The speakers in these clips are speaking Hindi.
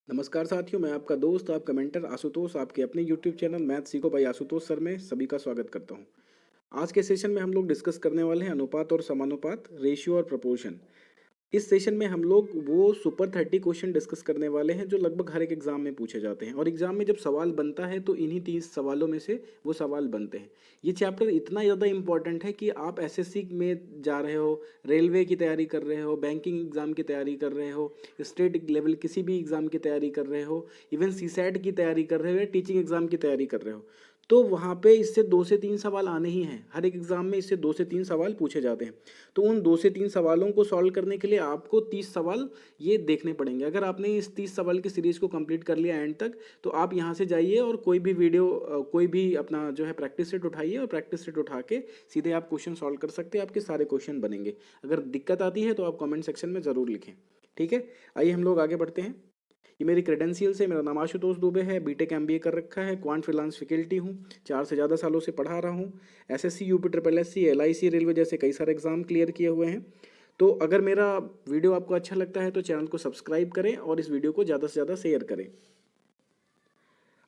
नमस्कार साथियों, मैं आपका दोस्त, आपका मेंटर आशुतोष आपके अपने यूट्यूब चैनल मैथ सीखो बाई आशुतोष सर में सभी का स्वागत करता हूं। आज के सेशन में हम लोग डिस्कस करने वाले हैं अनुपात और समानुपात, रेशियो और प्रपोर्शन। इस सेशन में हम लोग वो सुपर 30 क्वेश्चन डिस्कस करने वाले हैं जो लगभग हर एक एग्जाम में पूछे जाते हैं, और एग्जाम में जब सवाल बनता है तो इन्हीं 30 सवालों में से वो सवाल बनते हैं। ये चैप्टर इतना ज़्यादा इंपॉर्टेंट है कि आप एसएससी में जा रहे हो, रेलवे की तैयारी कर रहे हो, बैंकिंग एग्जाम की तैयारी कर रहे हो, स्टेट लेवल किसी भी एग्जाम की तैयारी कर रहे हो, इवन सीसैट की तैयारी कर रहे हो या टीचिंग एग्जाम की तैयारी कर रहे हो, तो वहाँ पे इससे 2 से 3 सवाल आने ही हैं। हर एक एग्जाम में इससे 2 से 3 सवाल पूछे जाते हैं। तो उन 2 से 3 सवालों को सॉल्व करने के लिए आपको 30 सवाल ये देखने पड़ेंगे। अगर आपने इस 30 सवाल की सीरीज को कंप्लीट कर लिया एंड तक, तो आप यहाँ से जाइए और कोई भी वीडियो कोई भी अपना जो है प्रैक्टिस सेट उठाइए और प्रैक्टिस सेट उठा के सीधे आप क्वेश्चन सॉल्व कर सकते हैं। आपके सारे क्वेश्चन बनेंगे। अगर दिक्कत आती है तो आप कमेंट सेक्शन में ज़रूर लिखें। ठीक है, आइए हम लोग आगे बढ़ते हैं। ये मेरी क्रेडेंशियल्स है। मेरा नाम आशुतोष दुबे है, बीटेक एमबीए कर रखा है, क्वांट फ्रीलांस फैकल्टी हूँ, 4 से ज़्यादा सालों से पढ़ा रहा हूँ। SSC, UP triple SC, LIC, railway जैसे कई सारे एग्जाम क्लियर किए हुए हैं। तो अगर मेरा वीडियो आपको अच्छा लगता है तो चैनल को सब्सक्राइब करें और इस वीडियो को ज़्यादा से ज़्यादा शेयर करें।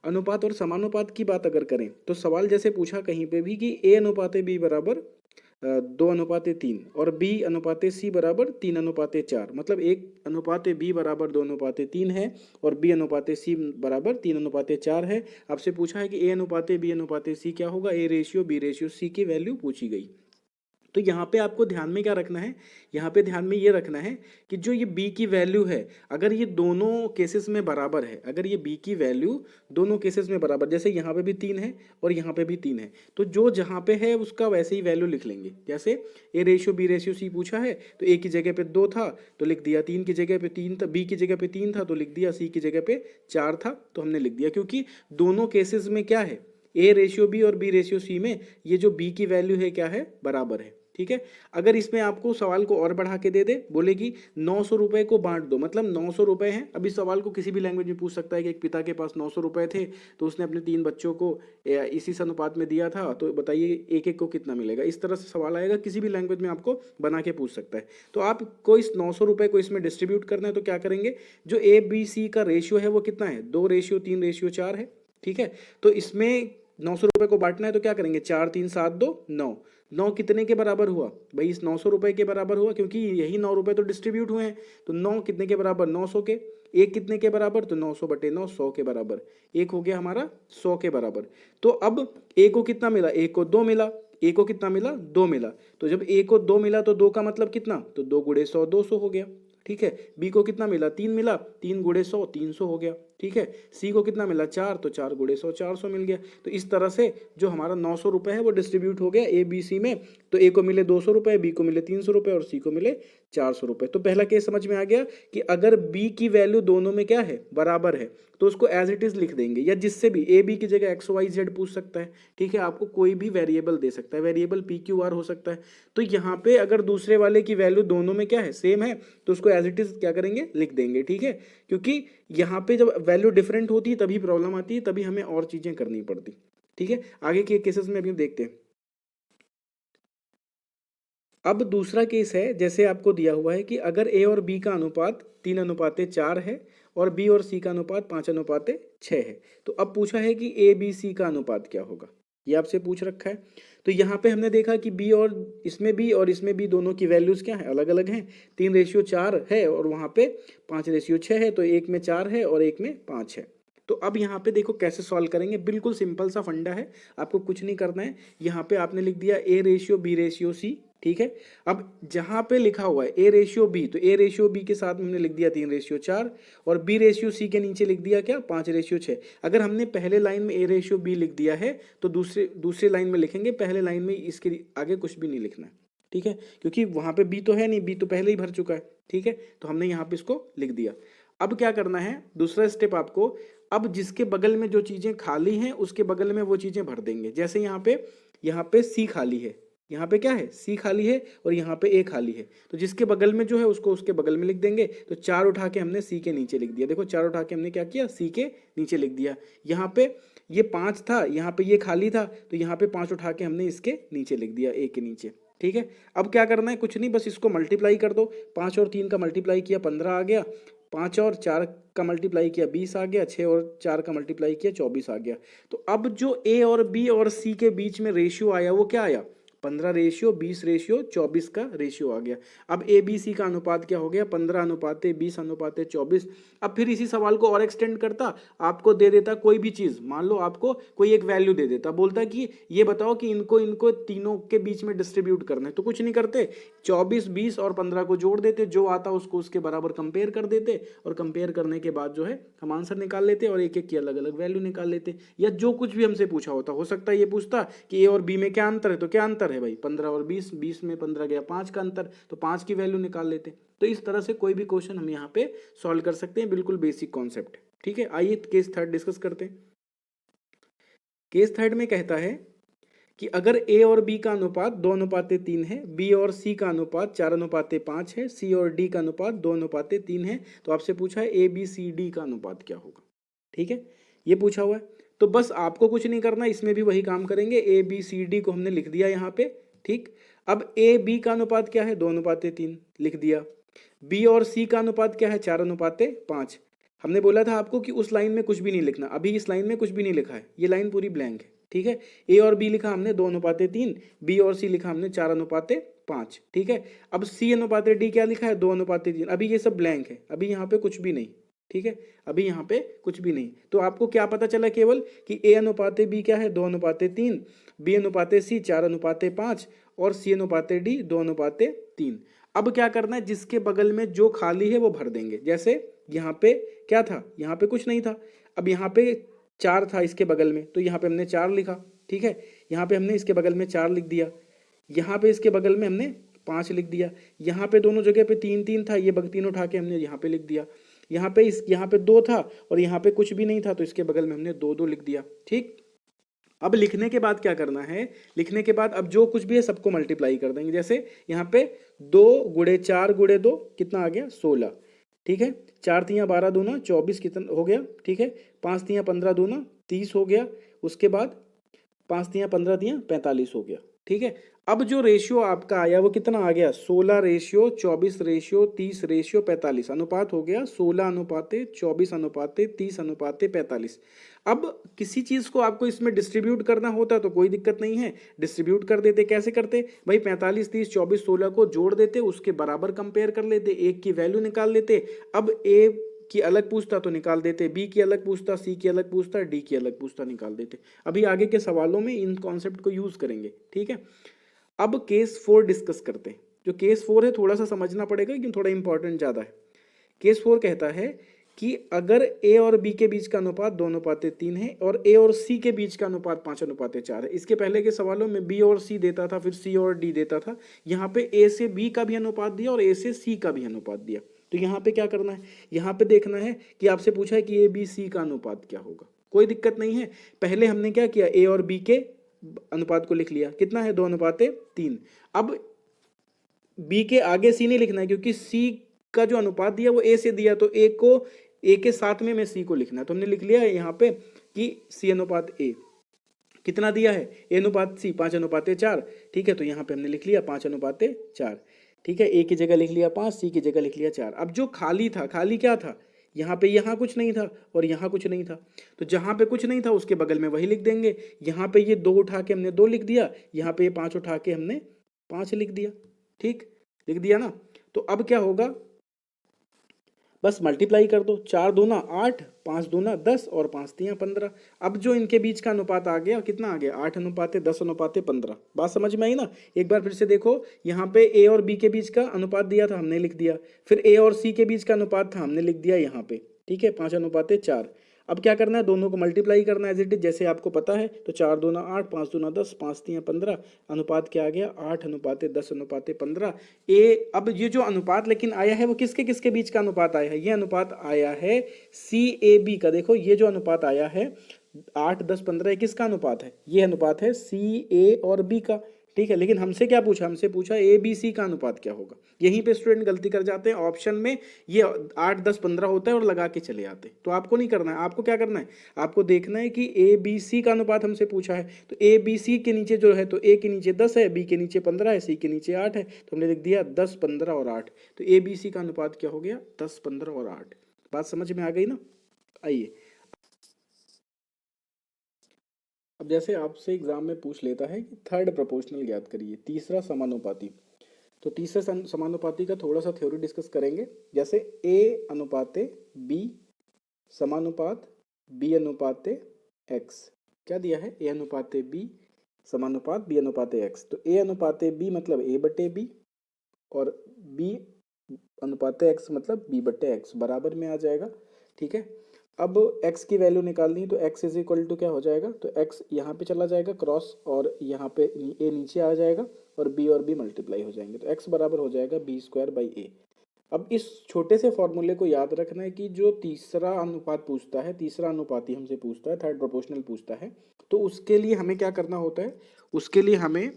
अनुपात और समानुपात की बात अगर करें तो सवाल जैसे पूछा कहीं पे भी कि ए अनुपाते बी बराबर 2:3 और बी अनुपाते सी बराबर 3:4, मतलब एक अनुपाते बी बराबर 2:3 है और बी अनुपाते सी बराबर 3:4 है। आपसे पूछा है कि ए अनुपाते बी अनुपाते सी क्या होगा, A ratio B ratio C की वैल्यू पूछी गई। तो यहाँ पे आपको ध्यान में क्या रखना है, यहाँ पे ध्यान में ये रखना है कि जो ये b की वैल्यू है, अगर ये दोनों केसेस में बराबर है, अगर ये b की वैल्यू दोनों केसेस में बराबर, जैसे यहाँ पे भी 3 है और यहाँ पे भी 3 है, तो जो जहाँ पे है उसका वैसे ही वैल्यू लिख लेंगे। जैसे a ratio b ratio c पूछा है तो a की जगह पे 2 था तो लिख दिया, 3 की जगह पे 3 था, b की जगह पे 3 था तो लिख दिया, c की जगह पे 4 था तो हमने लिख दिया, क्योंकि दोनों केसेस में क्या है, a रेशियो b और b रेशियो c में ये जो b की वैल्यू है क्या है, बराबर है। ठीक है, अगर इसमें आपको सवाल को और बढ़ा के दे दे, बोले कि 900 रुपए को बांट दो, मतलब 900 रुपए हैं। अब इस सवाल को किसी भी लैंग्वेज में पूछ सकता है कि एक पिता के पास 900 रुपए थे तो उसने अपने 3 बच्चों को इसी अनुपात में दिया था, तो बताइए एक एक को कितना मिलेगा। इस तरह से सवाल आएगा, किसी भी लैंग्वेज में आपको बना के पूछ सकता है। तो आपको इस 900 रुपए को इसमें डिस्ट्रीब्यूट करना है, तो क्या करेंगे, जो ए बी सी का रेशियो है वो कितना है, 2:3:4 है। ठीक है, तो इसमें 900 रुपए को बांटना है तो क्या करेंगे, 4 3 7 2 9, 9 कितने के बराबर हुआ भाई, इस 900 रुपए के बराबर हुआ, क्योंकि यही 9 रुपए तो डिस्ट्रीब्यूट हुए हैं। तो 9 कितने के बराबर, 900 के। एक कितने के बराबर, तो 900/9 100 के बराबर। एक हो गया हमारा 100 के बराबर। तो अब ए को कितना मिला, ए को 2 मिला, ए को कितना मिला, 2 मिला। तो जब ए को 2 मिला तो 2 का मतलब कितना, तो 2 गुणे 100 200 हो गया। ठीक है, बी को कितना मिला, 3 मिला, 3 गुणे 100 300 हो गया। ठीक है, सी को कितना मिला, 4, तो 4 गुणे 100 400 मिल गया। तो इस तरह से जो हमारा 900 रुपए है वो डिस्ट्रीब्यूट हो गया ए बी सी में। तो ए को मिले 200 रुपए, बी को मिले 300 रुपए और सी को मिले 400 रुपए। तो पहला केस समझ में आ गया कि अगर बी की वैल्यू दोनों में क्या है, बराबर है, तो उसको एज इट इज लिख देंगे, या जिससे भी ए बी की जगह एक्स वाई जेड पूछ सकता है। ठीक है, आपको कोई भी वेरिएबल दे सकता है, वेरिएबल पी क्यू आर हो सकता है। तो यहाँ पे अगर दूसरे वाले की वैल्यू दोनों में क्या है, सेम है, तो उसको एज इट इज क्या करेंगे, लिख देंगे। ठीक है, क्योंकि यहाँ पे जब वैल्यू डिफरेंट होती है तभी प्रॉब्लम आती है, तभी हमें और चीजें करनी पड़ती। ठीक है, आगे के केसेस में अभी देखते हैं। अब दूसरा केस है, जैसे आपको दिया हुआ है कि अगर ए और बी का अनुपात 3:4 है और बी और सी का अनुपात 5:6 है, तो अब पूछा है कि ए बी सी का अनुपात क्या होगा, ये आपसे पूछ रखा है। तो यहाँ पे हमने देखा कि बी और इसमें भी दोनों की वैल्यूज क्या है, अलग अलग हैं। 3:4 है और वहाँ पे 5:6 है, तो एक में 4 है और एक में 5 है। तो अब यहाँ पे देखो कैसे सॉल्व करेंगे, बिल्कुल सिंपल सा फंडा है, आपको कुछ नहीं करना है। यहाँ पे आपने लिख दिया A ratio B ratio C. ठीक है, अब जहां पे लिखा हुआ है ए रेशियो बी, तो ए रेशियो बी के साथ में हमने लिख दिया 3:4 और बी रेशियो सी के नीचे लिख दिया क्या, 5:6। अगर हमने पहले लाइन में ए रेशियो बी लिख दिया है तो दूसरे लाइन में लिखेंगे, पहले लाइन में इसके आगे कुछ भी नहीं लिखना है। ठीक है, क्योंकि वहां पे बी तो है नहीं, बी तो पहले ही भर चुका है। ठीक है, तो हमने यहाँ पे इसको लिख दिया। अब क्या करना है, दूसरा स्टेप आपको, अब जिसके बगल में जो चीजें खाली हैं उसके बगल में वो चीजें भर देंगे। जैसे यहाँ पे सी खाली है, यहाँ पे क्या है, सी खाली है और यहाँ पे ए खाली है, तो जिसके बगल में जो है उसको उसके बगल में लिख देंगे। तो 4 उठा के हमने सी के नीचे लिख दिया। देखो 4 उठा के हमने क्या किया, सी के नीचे लिख दिया। यहाँ पे ये 5 था, यहाँ पे ये खाली था, तो यहाँ पे 5 उठा के हमने इसके नीचे लिख दिया, ए के नीचे। ठीक है, अब क्या करना है, कुछ नहीं, बस इसको मल्टीप्लाई कर दो। 5 और 3 का मल्टीप्लाई किया, 15 आ गया। 5 और 4 का मल्टीप्लाई किया 20 आ गया, 6 और 4 का मल्टीप्लाई किया 24 आ गया। तो अब जो ए और बी और सी के बीच में रेशियो आया वो क्या आया, 15 रेशियो 20 रेशियो 24 का रेशियो आ गया। अब ए बी सी का अनुपात क्या हो गया, 15 अनुपाते 20 अनुपाते 24। अब फिर इसी सवाल को और एक्सटेंड करता, आपको दे देता कोई भी चीज, मान लो आपको कोई एक वैल्यू दे देता, बोलता कि ये बताओ कि इनको इनको तीनों के बीच में डिस्ट्रीब्यूट करना है। तो कुछ नहीं करते, 24 20 और 15 को जोड़ देते, जो आता उसको उसके बराबर कंपेयर कर देते, और कंपेयर करने के बाद जो है हम आंसर निकाल लेते और एक एक की अलग अलग वैल्यू निकाल लेते। या जो कुछ भी हमसे पूछा होता, हो सकता है ये पूछता कि ए और बी में क्या अंतर है, तो क्या अंतर है भाई, 15 और 20, 20 में 15 गया 5 का अंतर, तो 5 की वैल्यू निकाल लेते। तो इस तरह से कोई भी क्वेश्चन हम यहाँ पे सॉल्व कर सकते हैं, बिल्कुल बेसिक कॉन्सेप्ट है। ठीक है, आइए केस थर्ड डिस्कस करते हैं। केस थर्ड में कहता है कि अगर ए और बी का अनुपात 2:3 है, बी और सी का अनुपात 4:5 है, सी और डी का अनुपात 2:3 है, तो आपसे पूछा है ए बी सी डी का अनुपात क्या होगा। ठीक है, ये पूछा हुआ है। तो बस आपको कुछ नहीं करना, इसमें भी वही काम करेंगे, ए बी सी डी को हमने लिख दिया यहाँ पे। ठीक, अब ए बी का अनुपात क्या है, 2:3 लिख दिया। बी और सी का अनुपात क्या है, 4:5। हमने बोला था आपको कि उस लाइन में कुछ भी नहीं लिखना, अभी इस लाइन में कुछ भी नहीं लिखा है, ये लाइन पूरी ब्लैंक है। ठीक है, ए और बी लिखा हमने 2:3, बी और सी लिखा हमने 4:5। ठीक है, अब सी अनुपात डी क्या लिखा है, 2:3। अभी ये सब ब्लैंक है, अभी यहाँ पे कुछ भी नहीं। ठीक है, अभी यहाँ पे कुछ भी नहीं। तो आपको क्या पता चला केवल कि ए अनुपात बी क्या है, 2:3, बी अनुपात सी 4:5 और सी अनुपात डी 2:3। अब क्या करना है, जिसके बगल में जो खाली है वो भर देंगे। जैसे यहाँ पे क्या था, यहाँ पे कुछ नहीं था, अब यहाँ पे 4 था इसके बगल में, तो यहाँ पे हमने 4 लिखा। ठीक है, यहाँ पे हमने इसके बगल में 4 लिख दिया, यहाँ पे इसके बगल में हमने 5 लिख दिया, यहाँ पे दोनों जगह पे 3 3 था, ये तीन उठा के हमने यहाँ पे लिख दिया। यहाँ पे 2 था और यहाँ पे कुछ भी नहीं था, तो इसके बगल में हमने 2 2 लिख दिया। ठीक, अब लिखने के बाद क्या करना है, लिखने के बाद अब जो कुछ भी है सबको मल्टीप्लाई कर देंगे। जैसे यहाँ पे 2 × 4 × 2 कितना आ गया, 16। ठीक है, 4 3 12 दूना 24 कितना हो गया। ठीक है, 5 3 15 दूना 30 हो गया। उसके बाद 5 3 15 3 45 हो गया। ठीक है, अब जो रेशियो आपका आया वो कितना आ गया, 16 रेशियो 24 रेशियो 30 रेशियो 45, अनुपात हो गया 16 अनुपाते 24 अनुपाते 30 अनुपाते 45। अब किसी चीज को आपको इसमें डिस्ट्रीब्यूट करना होता तो कोई दिक्कत नहीं है, डिस्ट्रीब्यूट कर देते। कैसे करते भाई, 45 30 24 16 को जोड़ देते, उसके बराबर कंपेयर कर लेते, एक की वैल्यू निकाल लेते। अब ए की अलग पूछता तो निकाल देते, बी की अलग पूछता, सी की अलग पूछता, डी की अलग पूछता, निकाल देते। अभी आगे के सवालों में इन कॉन्सेप्ट को यूज करेंगे। ठीक है, अब केस 4 डिस्कस करते हैं। जो केस 4 है थोड़ा सा समझना पड़ेगा क्योंकि थोड़ा इंपॉर्टेंट ज्यादा है। केस 4 कहता है कि अगर ए और बी के बीच का अनुपात 2:3 है और ए और सी के बीच का अनुपात 5:4 है। इसके पहले के सवालों में बी और सी देता था, फिर सी और डी देता था। यहाँ पे ए से बी का भी अनुपात दिया और ए से सी का भी अनुपात दिया। तो यहाँ पे क्या करना है, यहाँ पे देखना है कि आपसे पूछा है कि ए बी सी का अनुपात क्या होगा। कोई दिक्कत नहीं है, पहले हमने क्या किया, ए और बी के अनुपात को लिख लिया, कितना है 2:3। अब बी के आगे सी नहीं लिखना है क्योंकि सी का जो अनुपात दिया वो ए से दिया, तो ए को ए के साथ में सी को लिखना है। तो हमने लिख लिया है यहाँ पे कि सी अनुपात ए कितना दिया है, ए अनुपात सी 5:4। ठीक है, तो यहाँ पे हमने लिख लिया 5:4। ठीक है, ए की जगह लिख लिया 5, सी की जगह लिख लिया 4। अब जो खाली था, खाली क्या था, यहाँ पे यहाँ कुछ नहीं था और यहाँ कुछ नहीं था, तो जहाँ पे कुछ नहीं था उसके बगल में वही लिख देंगे। यहाँ पे ये 2 उठा के हमने 2 लिख दिया, यहाँ पे ये 5 उठा के हमने 5 लिख दिया। ठीक, लिख दिया ना। तो अब क्या होगा, बस मल्टीप्लाई कर दो, 4 दूना 8, 5 दूना 10 और 5 3 15। अब जो इनके बीच का अनुपात आ गया, कितना आ गया, 8:10:15। बात समझ में आई ना। एक बार फिर से देखो, यहाँ पे ए और बी के बीच का अनुपात दिया था, हमने लिख दिया। फिर ए और सी के बीच का अनुपात था, हमने लिख दिया यहाँ पे। ठीक है, 5:4। अब क्या करना है, दोनों को मल्टीप्लाई करना है एज इट इज, जैसे आपको पता है। तो 4 दूना 8, 5 दूना 10, 5 3 15। अनुपात क्या आ गया, 8:10:15। अब ये जो अनुपात लेकिन आया है वो किसके किसके बीच का अनुपात आया है, ये अनुपात आया है सी ए बी का। देखो ये जो अनुपात आया है 8 10 15, किसका अनुपात है, ये अनुपात है सी ए और बी का। ठीक है। लेकिन हमसे क्या पूछा, हमसे पूछा ए बी सी का अनुपात क्या होगा। यहीं पे स्टूडेंट गलती कर जाते हैं, ऑप्शन में ये 8 10 15 होता है और लगा के चले आते हैं। तो आपको नहीं करना है, आपको क्या करना है, आपको देखना है कि ए बी सी का अनुपात हमसे पूछा है, तो ए बी सी के नीचे जो है, तो ए के नीचे 10 है, बी के नीचे 15 है, सी के नीचे 8 है, तो हमने लिख दिया 10 15 और 8। तो ए बी सी का अनुपात क्या हो गया, 10 15 और 8। बात समझ में आ गई ना। आइए, अब जैसे आपसे एग्जाम में पूछ लेता है कि थर्ड प्रोपोर्शनल याद करिए, तीसरा समानुपाती। तो तीसरे समानुपाती का थोड़ा सा थ्योरी डिस्कस करेंगे। जैसे ए अनुपाते बी समानुपात बी अनुपाते एक्स, क्या दिया है, ए अनुपाते बी समानुपात बी अनुपाते एक्स। तो ए अनुपाते बी मतलब ए बटे बी, और बी अनुपाते एक्स मतलब बी बटे एक्स, बराबर में आ जाएगा। ठीक है। अब x की वैल्यू निकालनी है, तो x इज इक्वल टू क्या हो जाएगा, तो x यहाँ पे चला जाएगा क्रॉस, और यहाँ पे a नीचे आ जाएगा, और b और b मल्टीप्लाई हो जाएंगे, तो x बराबर हो जाएगा b स्क्वायर बाई ए। अब इस छोटे से फॉर्मूले को याद रखना है कि जो तीसरा अनुपात पूछता है, तीसरा अनुपाती हमसे पूछता है, थर्ड प्रोपोर्शनल पूछता है, तो उसके लिए हमें क्या करना होता है, उसके लिए हमें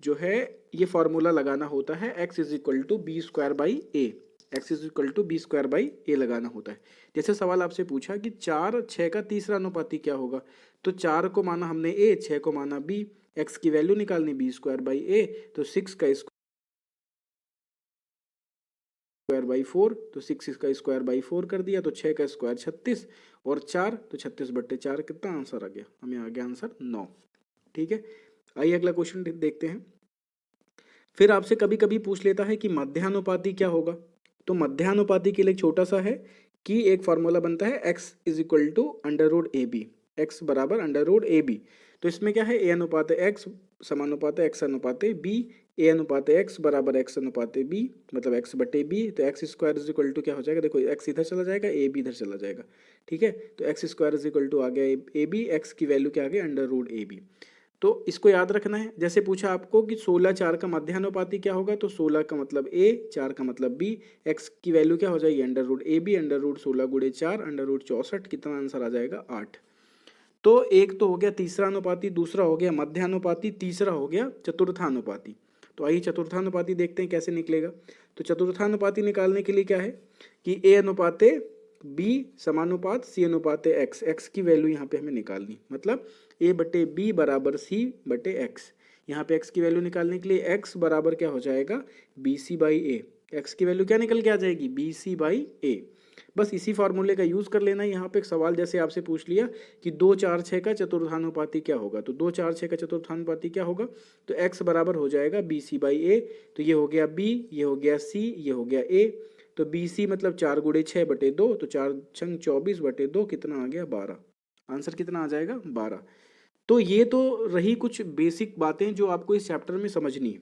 जो है ये फॉर्मूला लगाना होता है, x is equal to b square by A, x is equal to b square by a लगाना होता है। जैसे सवाल आपसे पूछा कि 4 6 का तीसरा अनुपाती क्या होगा, तो 4 को माना हमने ए, 6 को माना बी, एक्स की वैल्यू निकालनी बी स्क्वायर बाई ए, तो 6 का स्क्वायर बाई 4, तो 6 का स्क्वायर बाई 4 कर दिया, तो 6 का स्क्वायर 36, और 4 तो 36 बट्टे 4, कितना आंसर आ गया, हमें आ गया आंसर 9। ठीक है। आइए अगला क्वेश्चन देखते हैं। फिर आपसे कभी कभी पूछ लेता है कि मध्यानुपाती क्या होगा। तो मध्यानुपाती के लिए छोटा सा है कि एक फॉर्मूला बनता है x is equal to under root A B, x बराबर अंडर रूट ए बी। तो इसमें क्या है, ए अनुपात x समानुपात x अनुपात बी, ए अनुपात x बराबर x अनुपात b, मतलब x बटे b। तो x square is equal to क्या हो जाएगा, देखो x इधर चला जाएगा, ए बी इधर चला जाएगा। ठीक है। तो x square is equal to आ गया ए बी, एक्स की वैल्यू क्या आ गई, अंडर रूट ए बी। तो इसको याद रखना है। जैसे पूछा आपको कि 16 4 का मध्यानुपाती क्या होगा, तो 16 का मतलब a, 4 का मतलब b, x की वैल्यू क्या हो जाएगी, under root A B, under root 16 गुड़े 4, अंडर रूट 64, कितना आंसर आ जाएगा 8। तो एक तो हो गया तीसरा अनुपाती, दूसरा हो गया मध्यानुपाती, तीसरा हो गया चतुर्थानुपाती। तो आइए चतुर्थानुपाती देखते हैं कैसे निकलेगा। तो चतुर्थानुपाती निकालने के लिए क्या है कि ए अनुपाते बी समानुपात सी अनुपाते एक्स, एक्स की वैल्यू यहाँ पे हमें निकालनी, मतलब ए बटे बी बराबर सी बटे एक्स। यहाँ पे एक्स की वैल्यू निकालने के लिए एक्स बराबर क्या हो जाएगा, B C by A. X की वैल्यू क्या निकल के आ जाएगी, बी सी बाई ए। बस इसी फॉर्मूले का यूज़ कर लेना है। यहाँ पे एक सवाल जैसे आपसे पूछ लिया कि 2 4 6 का चतुर्थानुपाती क्या होगा, तो 2 4 6 का चतुर्थानुपाती क्या होगा, तो x बराबर हो जाएगा बी सी बाई ए। तो ये हो गया b, ये हो गया c, ये हो गया a। तो बी सी मतलब 4 गुड़े 6 बटे 2, तो 4 छंग 24 बटे 2, कितना आ गया 12। आंसर कितना आ जाएगा 12। तो ये तो रही कुछ बेसिक बातें जो आपको इस चैप्टर में समझनी है।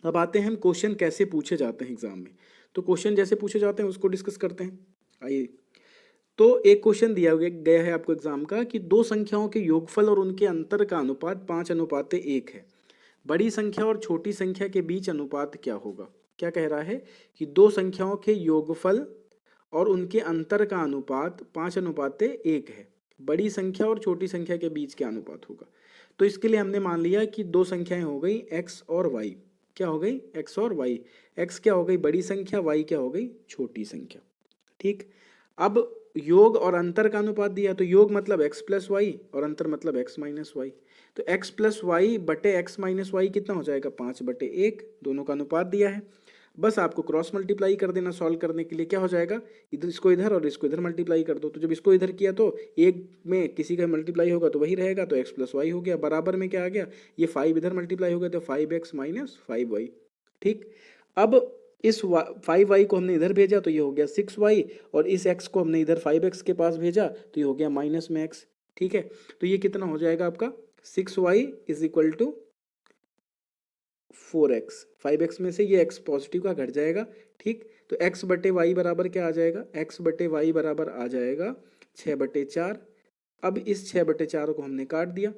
अब आते हैं हम क्वेश्चन कैसे पूछे जाते हैं एग्जाम में। तो क्वेश्चन जैसे पूछे जाते हैं उसको डिस्कस करते हैं। आइए, तो एक क्वेश्चन दिया गया है आपको एग्जाम का कि दो संख्याओं के योगफल और उनके अंतर का अनुपात 5:1 है। बड़ी संख्या और छोटी संख्या के बीच अनुपात क्या होगा। क्या कह रहा है कि दो संख्याओं के योगफल और उनके अंतर का अनुपात 5:1 है। बड़ी संख्या और छोटी संख्या के बीच क्या अनुपात होगा। तो इसके लिए हमने मान लिया कि दो संख्याएं हो गई x और y। क्या हो गई, x और y। x क्या हो गई बड़ी संख्या, y क्या हो गई छोटी संख्या। ठीक। अब योग और अंतर का अनुपात दिया, तो योग मतलब x प्लस वाई और अंतर मतलब x माइनस वाई। तो x प्लस वाई बटे x माइनस वाई कितना हो जाएगा, 5/1। दोनों का अनुपात दिया है, बस आपको क्रॉस मल्टीप्लाई कर देना। सॉल्व करने के लिए क्या हो जाएगा, इधर इसको इधर और इसको इधर मल्टीप्लाई कर दो। तो जब इसको इधर किया तो एक में किसी का मल्टीप्लाई होगा तो वही रहेगा, तो x प्लस वाई हो गया। बराबर में क्या आ गया, ये 5 इधर मल्टीप्लाई हो गया तो 5x माइनस 5y। ठीक। अब इस 5y को हमने इधर भेजा तो ये हो गया 6y, और इस x को हमने इधर 5x के पास भेजा तो ये हो गया माइनस में x। ठीक है। तो ये कितना हो जाएगा आपका 6y is equal to 4x। 5x में से ये x पॉजिटिव का घट जाएगा। ठीक। तो x बटे वाई बराबर क्या आ जाएगा, x बटे वाई बराबर आ जाएगा 6/4। अब इस 6/4 को हमने काट दिया।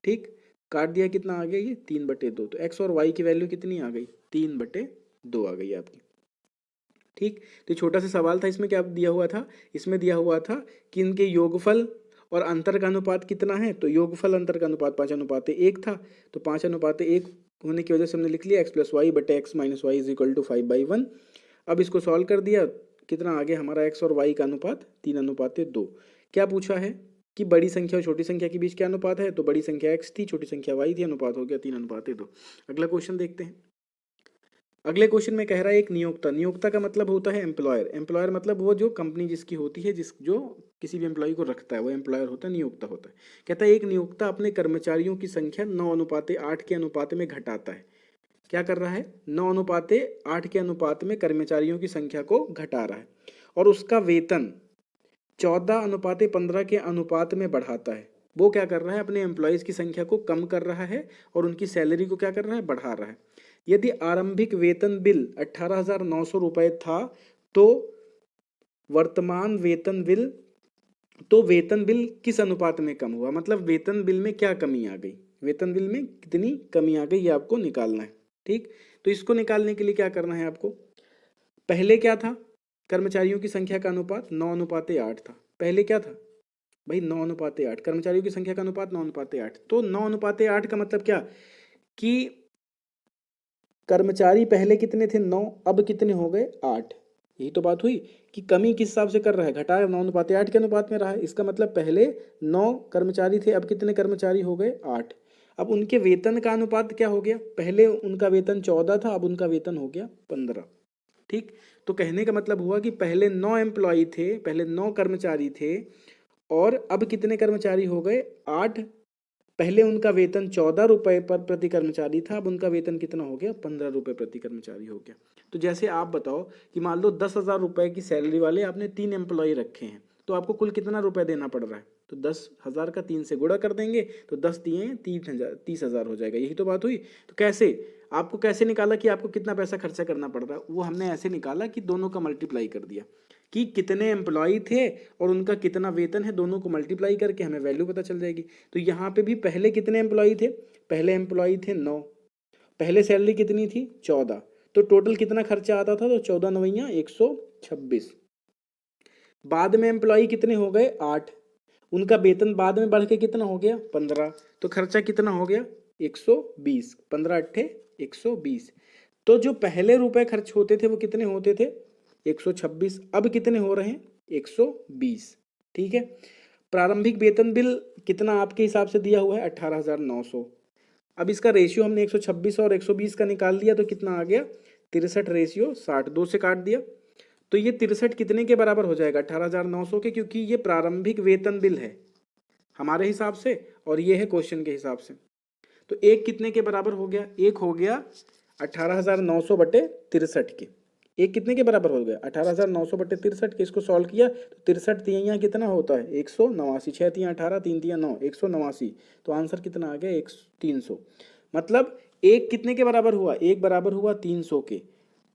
ठीक। काट दिया, कितना आ गया ये 3/2। तो x और y की वैल्यू कितनी आ गई, 3/2 आ गई आपकी। ठीक। तो छोटा सा सवाल था, इसमें क्या दिया हुआ था, इसमें दिया हुआ था कि इनके योगफल और अंतर का अनुपात कितना है। तो योगफल अंतर का अनुपात 5:1 था, तो 5:1 होने की वजह से हमने लिख लिया x प्लस वाई बटे x minus Y is equal to 5/1। अब इसको सॉल्व कर दिया, कितना आ गया हमारा x और y का अनुपात 3:2। क्या पूछा है कि बड़ी संख्या और छोटी संख्या के बीच क्या अनुपात है, तो बड़ी संख्या x थी, छोटी संख्या y थी, अनुपात हो गया 3:2। अगला क्वेश्चन देखते हैं। अगले क्वेश्चन में कह रहा है एक नियोक्ता, नियोक्ता का मतलब होता है एम्प्लॉयर, एम्प्लॉयर मतलब वो जो कंपनी जिसकी होती है, जो किसी भी एम्प्लॉय को रखता है वो एम्प्लॉयर होता है, नियोक्ता होता है। कहता है एक नियोक्ता अपने कर्मचारियों की संख्या 9:8 के अनुपात में घटाता है। क्या कर रहा है, 9:8 के अनुपात में कर्मचारियों की संख्या को घटा रहा है, और उसका वेतन 14:15 के अनुपात में बढ़ाता है। वो क्या कर रहा है, अपने एम्प्लॉयज़ की संख्या को कम कर रहा है और उनकी सैलरी को क्या कर रहा है, बढ़ा रहा है। यदि आरंभिक वेतन बिल 18,900 रुपये था, तो वर्तमान वेतन बिल किस अनुपात में कम हुआ, मतलब वेतन बिल में क्या कमी आ गई, वेतन बिल में कितनी कमी आ गई, ये आपको निकालना है। ठीक, तो इसको निकालने के लिए क्या करना है आपको, पहले क्या था, कर्मचारियों की संख्या का अनुपात 9:8 था। पहले क्या था भाई, 9:8, कर्मचारियों की संख्या का अनुपात 9:8। तो 9:8 का मतलब क्या कि कर्मचारी पहले कितने थे, 9, अब कितने हो गए, 8। यही तो बात हुई कि कमी किस हिसाब से कर रहा है, घटाया, 9:8 के अनुपात में रहा है। इसका मतलब पहले 9 कर्मचारी थे, अब कितने कर्मचारी हो गए, 8। अब उनके वेतन का अनुपात क्या हो गया, पहले उनका वेतन 14 था, अब उनका वेतन हो गया 15। ठीक, तो कहने का मतलब हुआ कि पहले 9 एम्प्लॉय थे, पहले 9 कर्मचारी थे, और अब कितने कर्मचारी हो गए, 8। पहले उनका वेतन 14 रुपये पर प्रति कर्मचारी था, अब उनका वेतन कितना हो गया, 15 रुपये प्रति कर्मचारी हो गया। तो जैसे आप बताओ कि मान लो 10,000 रुपये की सैलरी वाले आपने 3 एम्प्लॉय रखे हैं, तो आपको कुल कितना रुपये देना पड़ रहा है, तो 10,000 का 3 से गुणा कर देंगे, तो 10 दिए 30,000 हो जाएगा। यही तो बात हुई। तो कैसे, आपको कैसे निकाला कि आपको कितना पैसा खर्चा करना पड़ रहा है, वो हमने ऐसे निकाला कि दोनों का मल्टीप्लाई कर दिया, कि कितने एम्प्लॉय थे और उनका कितना वेतन है, दोनों को मल्टीप्लाई करके हमें वैल्यू पता चल जाएगी। तो यहाँ पे भी पहले कितने एम्प्लॉय थे, पहले एम्प्लॉय थे 9, पहले सैलरी कितनी थी 14, तो टोटल कितना खर्चा आता था, तो 14×9 126। बाद में एम्प्लॉय कितने हो गए, 8, उनका वेतन बाद में बढ़ के कितना हो गया, 15, तो खर्चा कितना हो गया, 120, 15×8 120। तो जो पहले रुपए खर्च होते थे वो कितने होते थे, 126, अब कितने हो रहे हैं, 120। ठीक है, प्रारंभिक वेतन बिल कितना आपके हिसाब से दिया हुआ है, 18,900। अब इसका रेशियो हमने 126 और 120 का निकाल लिया, तो कितना आ गया, 63 रेशियो 60, 2 से काट दिया, तो ये 63 कितने के बराबर हो जाएगा, 18,900 के, क्योंकि ये प्रारंभिक वेतन बिल है हमारे हिसाब से, और ये है क्वेश्चन के हिसाब से। तो एक कितने के बराबर हो गया, एक हो गया 18,900 बटे 63 के, एक कितने के बराबर हो गया, 18,900 बटे 63 के। इसको सॉल्व किया तो 63 तिहाइयाँ कितना होता है, 189, 6 तिहां 18, 3 तिहां 9, 189। तो आंसर कितना आ गया, 300। मतलब एक कितने के बराबर हुआ, एक बराबर हुआ 300 के।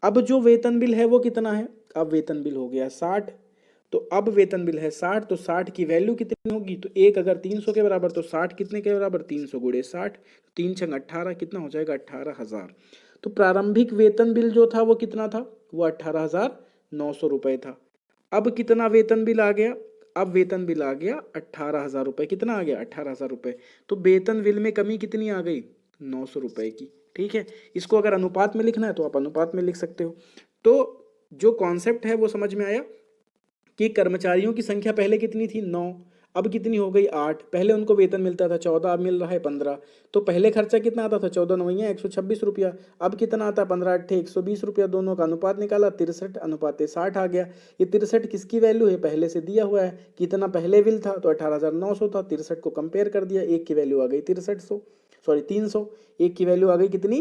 अब जो वेतन बिल है वो कितना है, अब वेतन बिल हो गया 60, तो अब वेतन बिल है 60, तो 60 की वैल्यू कितनी होगी, तो एक अगर 300 के बराबर, तो 60 कितने के बराबर, 300 गुणे 60, 3 छंग 18, कितना हो जाएगा, 18,000। तो प्रारंभिक वेतन बिल जो था वो कितना था, वो 18,900 रुपये था। अब कितना वेतन बिल आ गया, अब वेतन बिल आ गया 18,000 रुपये, कितना आ गया, 18,000 रुपये। तो वेतन बिल में कमी कितनी आ गई, 900 रुपये की। ठीक है, इसको अगर अनुपात में लिखना है तो आप अनुपात में लिख सकते हो। तो जो कॉन्सेप्ट है वो समझ में आया कि कर्मचारियों की संख्या पहले कितनी थी, 9, अब कितनी हो गई, 8। पहले उनको वेतन मिलता था 14, अब मिल रहा है 15। तो पहले खर्चा कितना आता था, 14×9 126 रुपया, अब कितना आता है, 15×8 120 रुपया। दोनों का अनुपात निकाला, 63:60 आ गया। ये 63 किसकी वैल्यू है, पहले से दिया हुआ है, कितना पहले बिल था, तो 18,900 था, 63 को कंपेयर कर दिया, एक की वैल्यू आ गई 6300, सॉरी 300, एक की वैल्यू आ गई कितनी,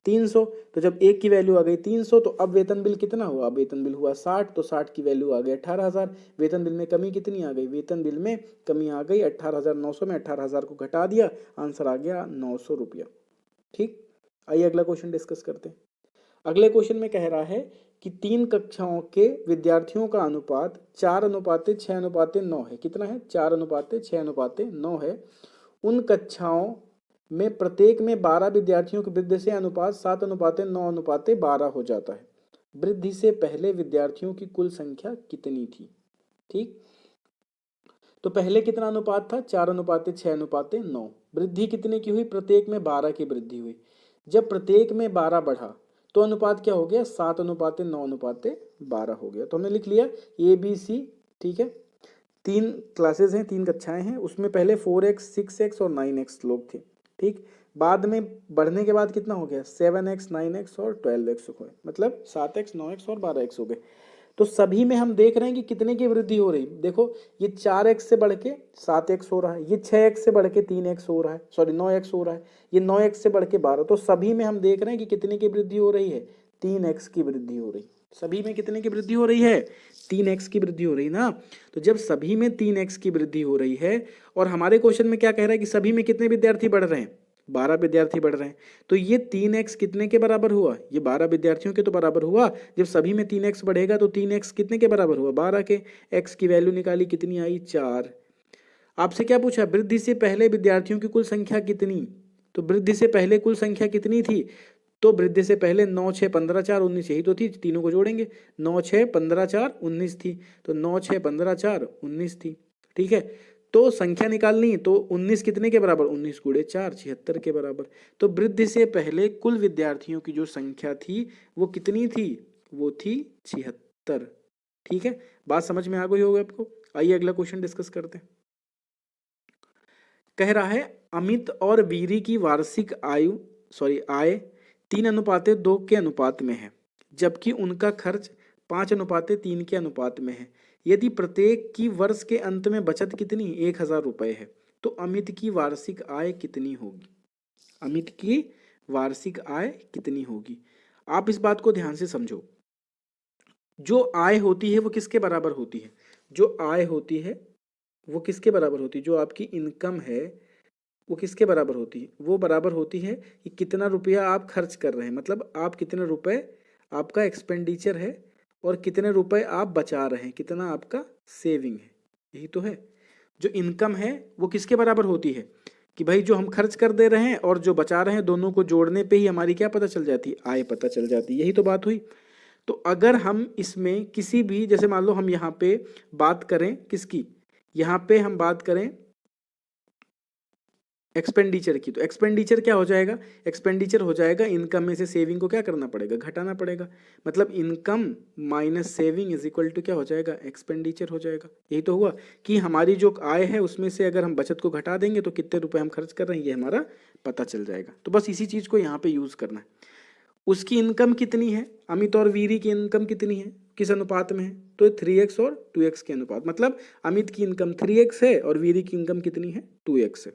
300। तो जब एक की वैल्यू आ गई 300, तो अब वेतन बिल कितना हुआ, वेतन बिल हुआ 60, तो 60 की वैल्यू आ गई 18,000। वेतन बिल में कमी कितनी आ गई, वेतन बिल में कमी आ गई 18,900 में 18,000 को घटा दिया, आंसर आ गया 900 रुपया। ठीक, आइए अगला क्वेश्चन डिस्कस करते हैं। अगले क्वेश्चन में कह रहा है कि 3 कक्षाओं के विद्यार्थियों का अनुपात 4:6:9 है। कितना है, 4:6:9 है। उन कक्षाओं में प्रत्येक में 12 विद्यार्थियों की वृद्धि से अनुपात 7:9:12 हो जाता है। वृद्धि से पहले विद्यार्थियों की कुल संख्या कितनी थी। ठीक, तो पहले कितना अनुपात था, 4:6:9। वृद्धि कितने की हुई, प्रत्येक में 12 की वृद्धि हुई। जब प्रत्येक में 12 बढ़ा तो अनुपात क्या हो गया, 7:9:12 हो गया। तो हमने लिख लिया ABC, ठीक है। 3 क्लासेस हैं, 3 कक्षाएं हैं, उसमें पहले 4x 6x और 9x लोग थे, ठीक। बाद में बढ़ने के बाद कितना हो गया, 7x 9x और 12x हो गए, मतलब 7x 9x और 12x हो गए। तो सभी में हम देख रहे हैं कि कितने की वृद्धि हो रही, देखो ये 4x से बढ़ के 7x हो रहा है, ये 6x से बढ़ के 3x हो रहा है, सॉरी 9x हो रहा है, ये 9x से बढ़ के 12। तो सभी में हम देख रहे हैं कि कितने की वृद्धि हो रही है, 3x की वृद्धि हो रही। सभी में कितने की वृद्धि हो रही है, 3x की वृद्धि हो रही ना। तो जब सभी में 3x की वृद्धि हो रही है और हमारे क्वेश्चन में क्या कह रहा है कि सभी में कितने विद्यार्थी बढ़ रहे हैं, 12 विद्यार्थी बढ़ रहे हैं, तो ये 3x कितने के बराबर हुआ, ये 12 विद्यार्थियों के तो बराबर हुआ। जब सभी में 3x बढ़ेगा तो 3x कितने के बराबर हुआ, 12 के। x की वैल्यू निकाली, कितनी आई, 4। आपसे क्या पूछा, वृद्धि से पहले विद्यार्थियों की कुल संख्या कितनी, तो वृद्धि से पहले कुल संख्या कितनी थी, तो वृद्धि से पहले 9 6 15 4 19 यही तो थी, तीनों को जोड़ेंगे, 9 6 15 4 19 थी, तो 9 6 15 4 19 थी, ठीक है। तो संख्या निकालनी, तो 19 कितने के बराबर, 19 गुणे 4 76 के बराबर। तो वृद्धि से पहले कुल विद्यार्थियों की जो संख्या थी वो कितनी थी, वो थी 76, ठीक है। बात समझ में आ गई होगी आपको। आइए अगला क्वेश्चन डिस्कस करते हैं। कह रहा है अमित और वीरी की वार्षिक आय 3:2 के अनुपात में है, जबकि उनका खर्च 5:3 के अनुपात में है। यदि प्रत्येक की वर्ष के अंत में बचत कितनी, 1,000 रुपये है, तो अमित की वार्षिक आय कितनी होगी, अमित की वार्षिक आय कितनी होगी। आप इस बात को ध्यान से समझो, जो आय होती है वो किसके बराबर होती है, जो आय होती है वो किसके बराबर होती है, जो आपकी इनकम है वो किसके बराबर होती है, वो बराबर होती है कि कितना रुपया आप खर्च कर रहे हैं, मतलब आप कितने रुपए आपका एक्सपेंडिचर है और कितने रुपए आप बचा रहे हैं, कितना आपका सेविंग है, यही तो है। जो इनकम है वो किसके बराबर होती है, कि भाई जो हम खर्च कर दे रहे हैं और जो बचा रहे हैं, दोनों को जोड़ने पे ही हमारी क्या पता चल जाती है, आय पता चल जाती है, यही तो बात हुई। तो अगर हम इसमें किसी भी, जैसे मान लो हम यहाँ पे बात करें किसकी, यहाँ पे हम बात करें एक्सपेंडिचर की, तो एक्सपेंडिचर क्या हो जाएगा, एक्सपेंडिचर हो जाएगा इनकम में से सेविंग को क्या करना पड़ेगा, घटाना पड़ेगा, मतलब income minus saving is equal to क्या हो जाएगा, एक्सपेंडिचर हो जाएगा। यही तो हुआ कि हमारी जो आय है उसमें से अगर हम बचत को घटा देंगे तो कितने रुपए हम खर्च कर रहे हैं ये हमारा पता चल जाएगा। तो बस इसी चीज को यहाँ पे यूज करना है। उसकी इनकम कितनी है, अमित और वीरी की इनकम कितनी है, किस अनुपात में है, तो 3x और 2x के अनुपात, मतलब अमित की इनकम 3x है और वीरी की इनकम कितनी है, 2x है,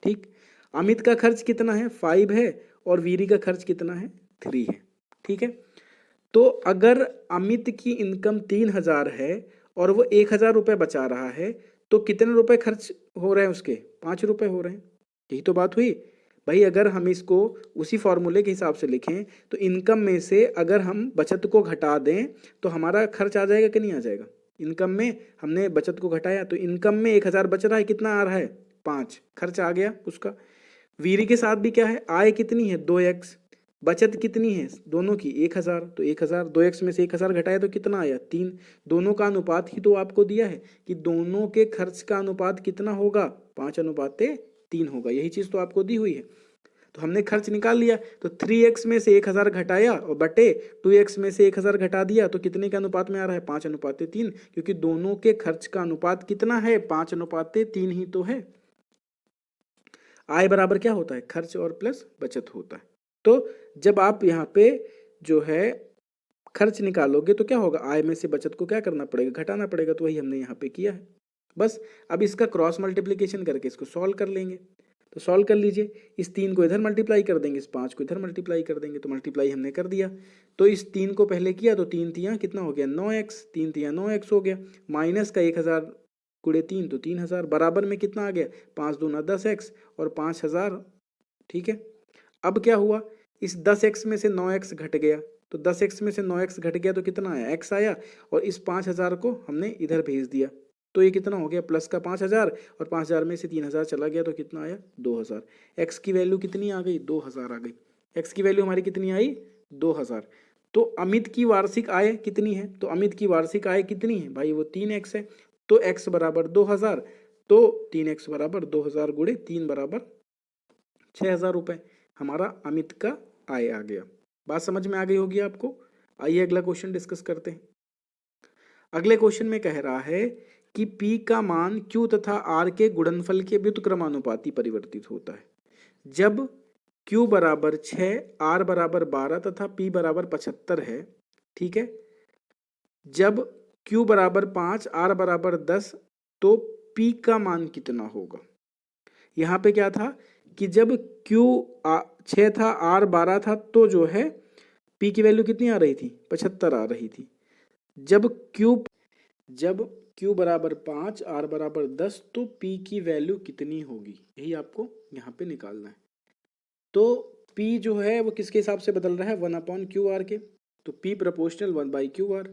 ठीक। अमित का खर्च कितना है, 5 है, और वीरी का खर्च कितना है, 3 है, ठीक है। तो अगर अमित की इनकम 3,000 है और वो 1,000 रुपये बचा रहा है, तो कितने रुपए खर्च हो रहे हैं उसके, 5 रुपये हो रहे हैं, यही तो बात हुई भाई। अगर हम इसको उसी फॉर्मूले के हिसाब से लिखें तो इनकम में से अगर हम बचत को घटा दें तो हमारा खर्च आ जाएगा कि नहीं आ जाएगा। इनकम में हमने बचत को घटाया तो इनकम में 1,000 बच रहा है, कितना आ रहा है, 5, खर्च आ गया उसका। वीरी के साथ भी क्या है, आय कितनी है, 2x, बचत कितनी है दोनों की, 1,000, तो 1,000 2x में से 1,000 घटाया तो कितना आया, 3। दोनों का अनुपात ही तो आपको दिया है कि दोनों के खर्च का अनुपात कितना होगा, 5:3 होगा, यही चीज तो आपको दी हुई है। तो हमने खर्च निकाल लिया, तो 3x में से 1,000 घटाया और बटे 2x में से 1,000 घटा दिया, तो कितने के अनुपात में आ रहा है, 5:3, क्योंकि दोनों के खर्च का अनुपात कितना है, 5:3 ही तो है। आय बराबर क्या होता है, खर्च और प्लस बचत होता है। तो जब आप यहाँ पे जो है खर्च निकालोगे तो क्या होगा, आय में से बचत को क्या करना पड़ेगा, घटाना पड़ेगा, तो वही हमने यहाँ पे किया है। बस अब इसका क्रॉस मल्टीप्लिकेशन करके इसको सॉल्व कर लेंगे। तो सॉल्व कर लीजिए, इस 3 को इधर मल्टीप्लाई कर देंगे, इस 5 को इधर मल्टीप्लाई कर देंगे, तो मल्टीप्लाई हमने कर दिया। तो इस 3 को पहले किया तो 3 तियाँ कितना हो गया, 9x, 3 तियाँ 9x हो गया, माइनस का 1,000 गुणे 3 तो 3,000, बराबर में कितना आ गया, 5 दूना 10x और 5,000, ठीक है। अब क्या हुआ, इस 10x में से 9x घट गया, तो 10x में से 9x घट गया तो कितना आया, x आया, और इस 5,000 को हमने इधर भेज दिया, तो ये कितना हो गया, प्लस का 5,000, और 5,000 में से 3,000 चला गया तो कितना आया, 2,000। x की वैल्यू कितनी आ गई, 2,000 आ गई। x की वैल्यू हमारी कितनी आई, 2,000। तो अमित की वार्षिक आय कितनी है, तो अमित की वार्षिक आय कितनी है भाई, वो 3x है, तो x बराबर 2,000, तो 3x बराबर 2,000 गुणे 3 बराबर 6,000 रुपये, हमारा अमित का आई आ गया। बात समझ में आ गई होगी आपको। आइए अगला क्वेश्चन डिस्कस करते हैं। अगले क्वेश्चन में कह रहा है कि P का मान Q तथा R के गुणनफल के व्युत्क्रमानुपाती परिवर्तित होता है जब Q बराबर 6, R बराबर 12 तथा P बराबर 75 है। ठीक है, जब Q बराबर 5, R बराबर 10 तो P का मान कितना होगा। यहाँ पे क्या था कि जब Q 6 था, R 12 था, तो जो है P की वैल्यू कितनी आ रही थी, 75 आ रही थी। जब Q बराबर 5, R बराबर 10 तो P की वैल्यू कितनी होगी, यही आपको यहाँ पे निकालना है। तो P जो है वो किसके हिसाब से बदल रहा है, 1/QR के, तो P प्रोपोर्शनल 1/QR।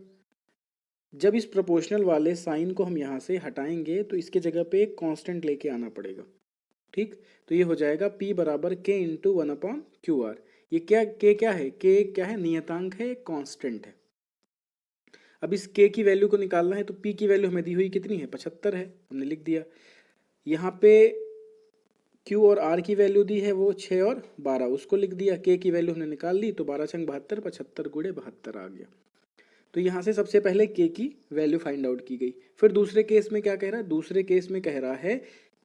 जब इस प्रोपोर्शनल वाले साइन को हम यहाँ से हटाएंगे तो इसके जगह पे एक कांस्टेंट लेके आना पड़ेगा। ठीक, तो ये हो जाएगा P बराबर K इंटू 1/QR। ये क्या है, K क्या है, नियतांक है, कांस्टेंट है। अब इस K की वैल्यू को निकालना है तो P की वैल्यू हमें दी हुई कितनी है, 75 है, हमने लिख दिया। यहाँ पे Q और R की वैल्यू दी है वो 6 और 12, उसको लिख दिया। K की वैल्यू हमने निकाल ली तो 12 छंग 72, 75 गुणे 72 आ गया। तो यहाँ से सबसे पहले K की वैल्यू फाइंड आउट की गई। फिर दूसरे केस में क्या कह रहा है, दूसरे केस में कह रहा है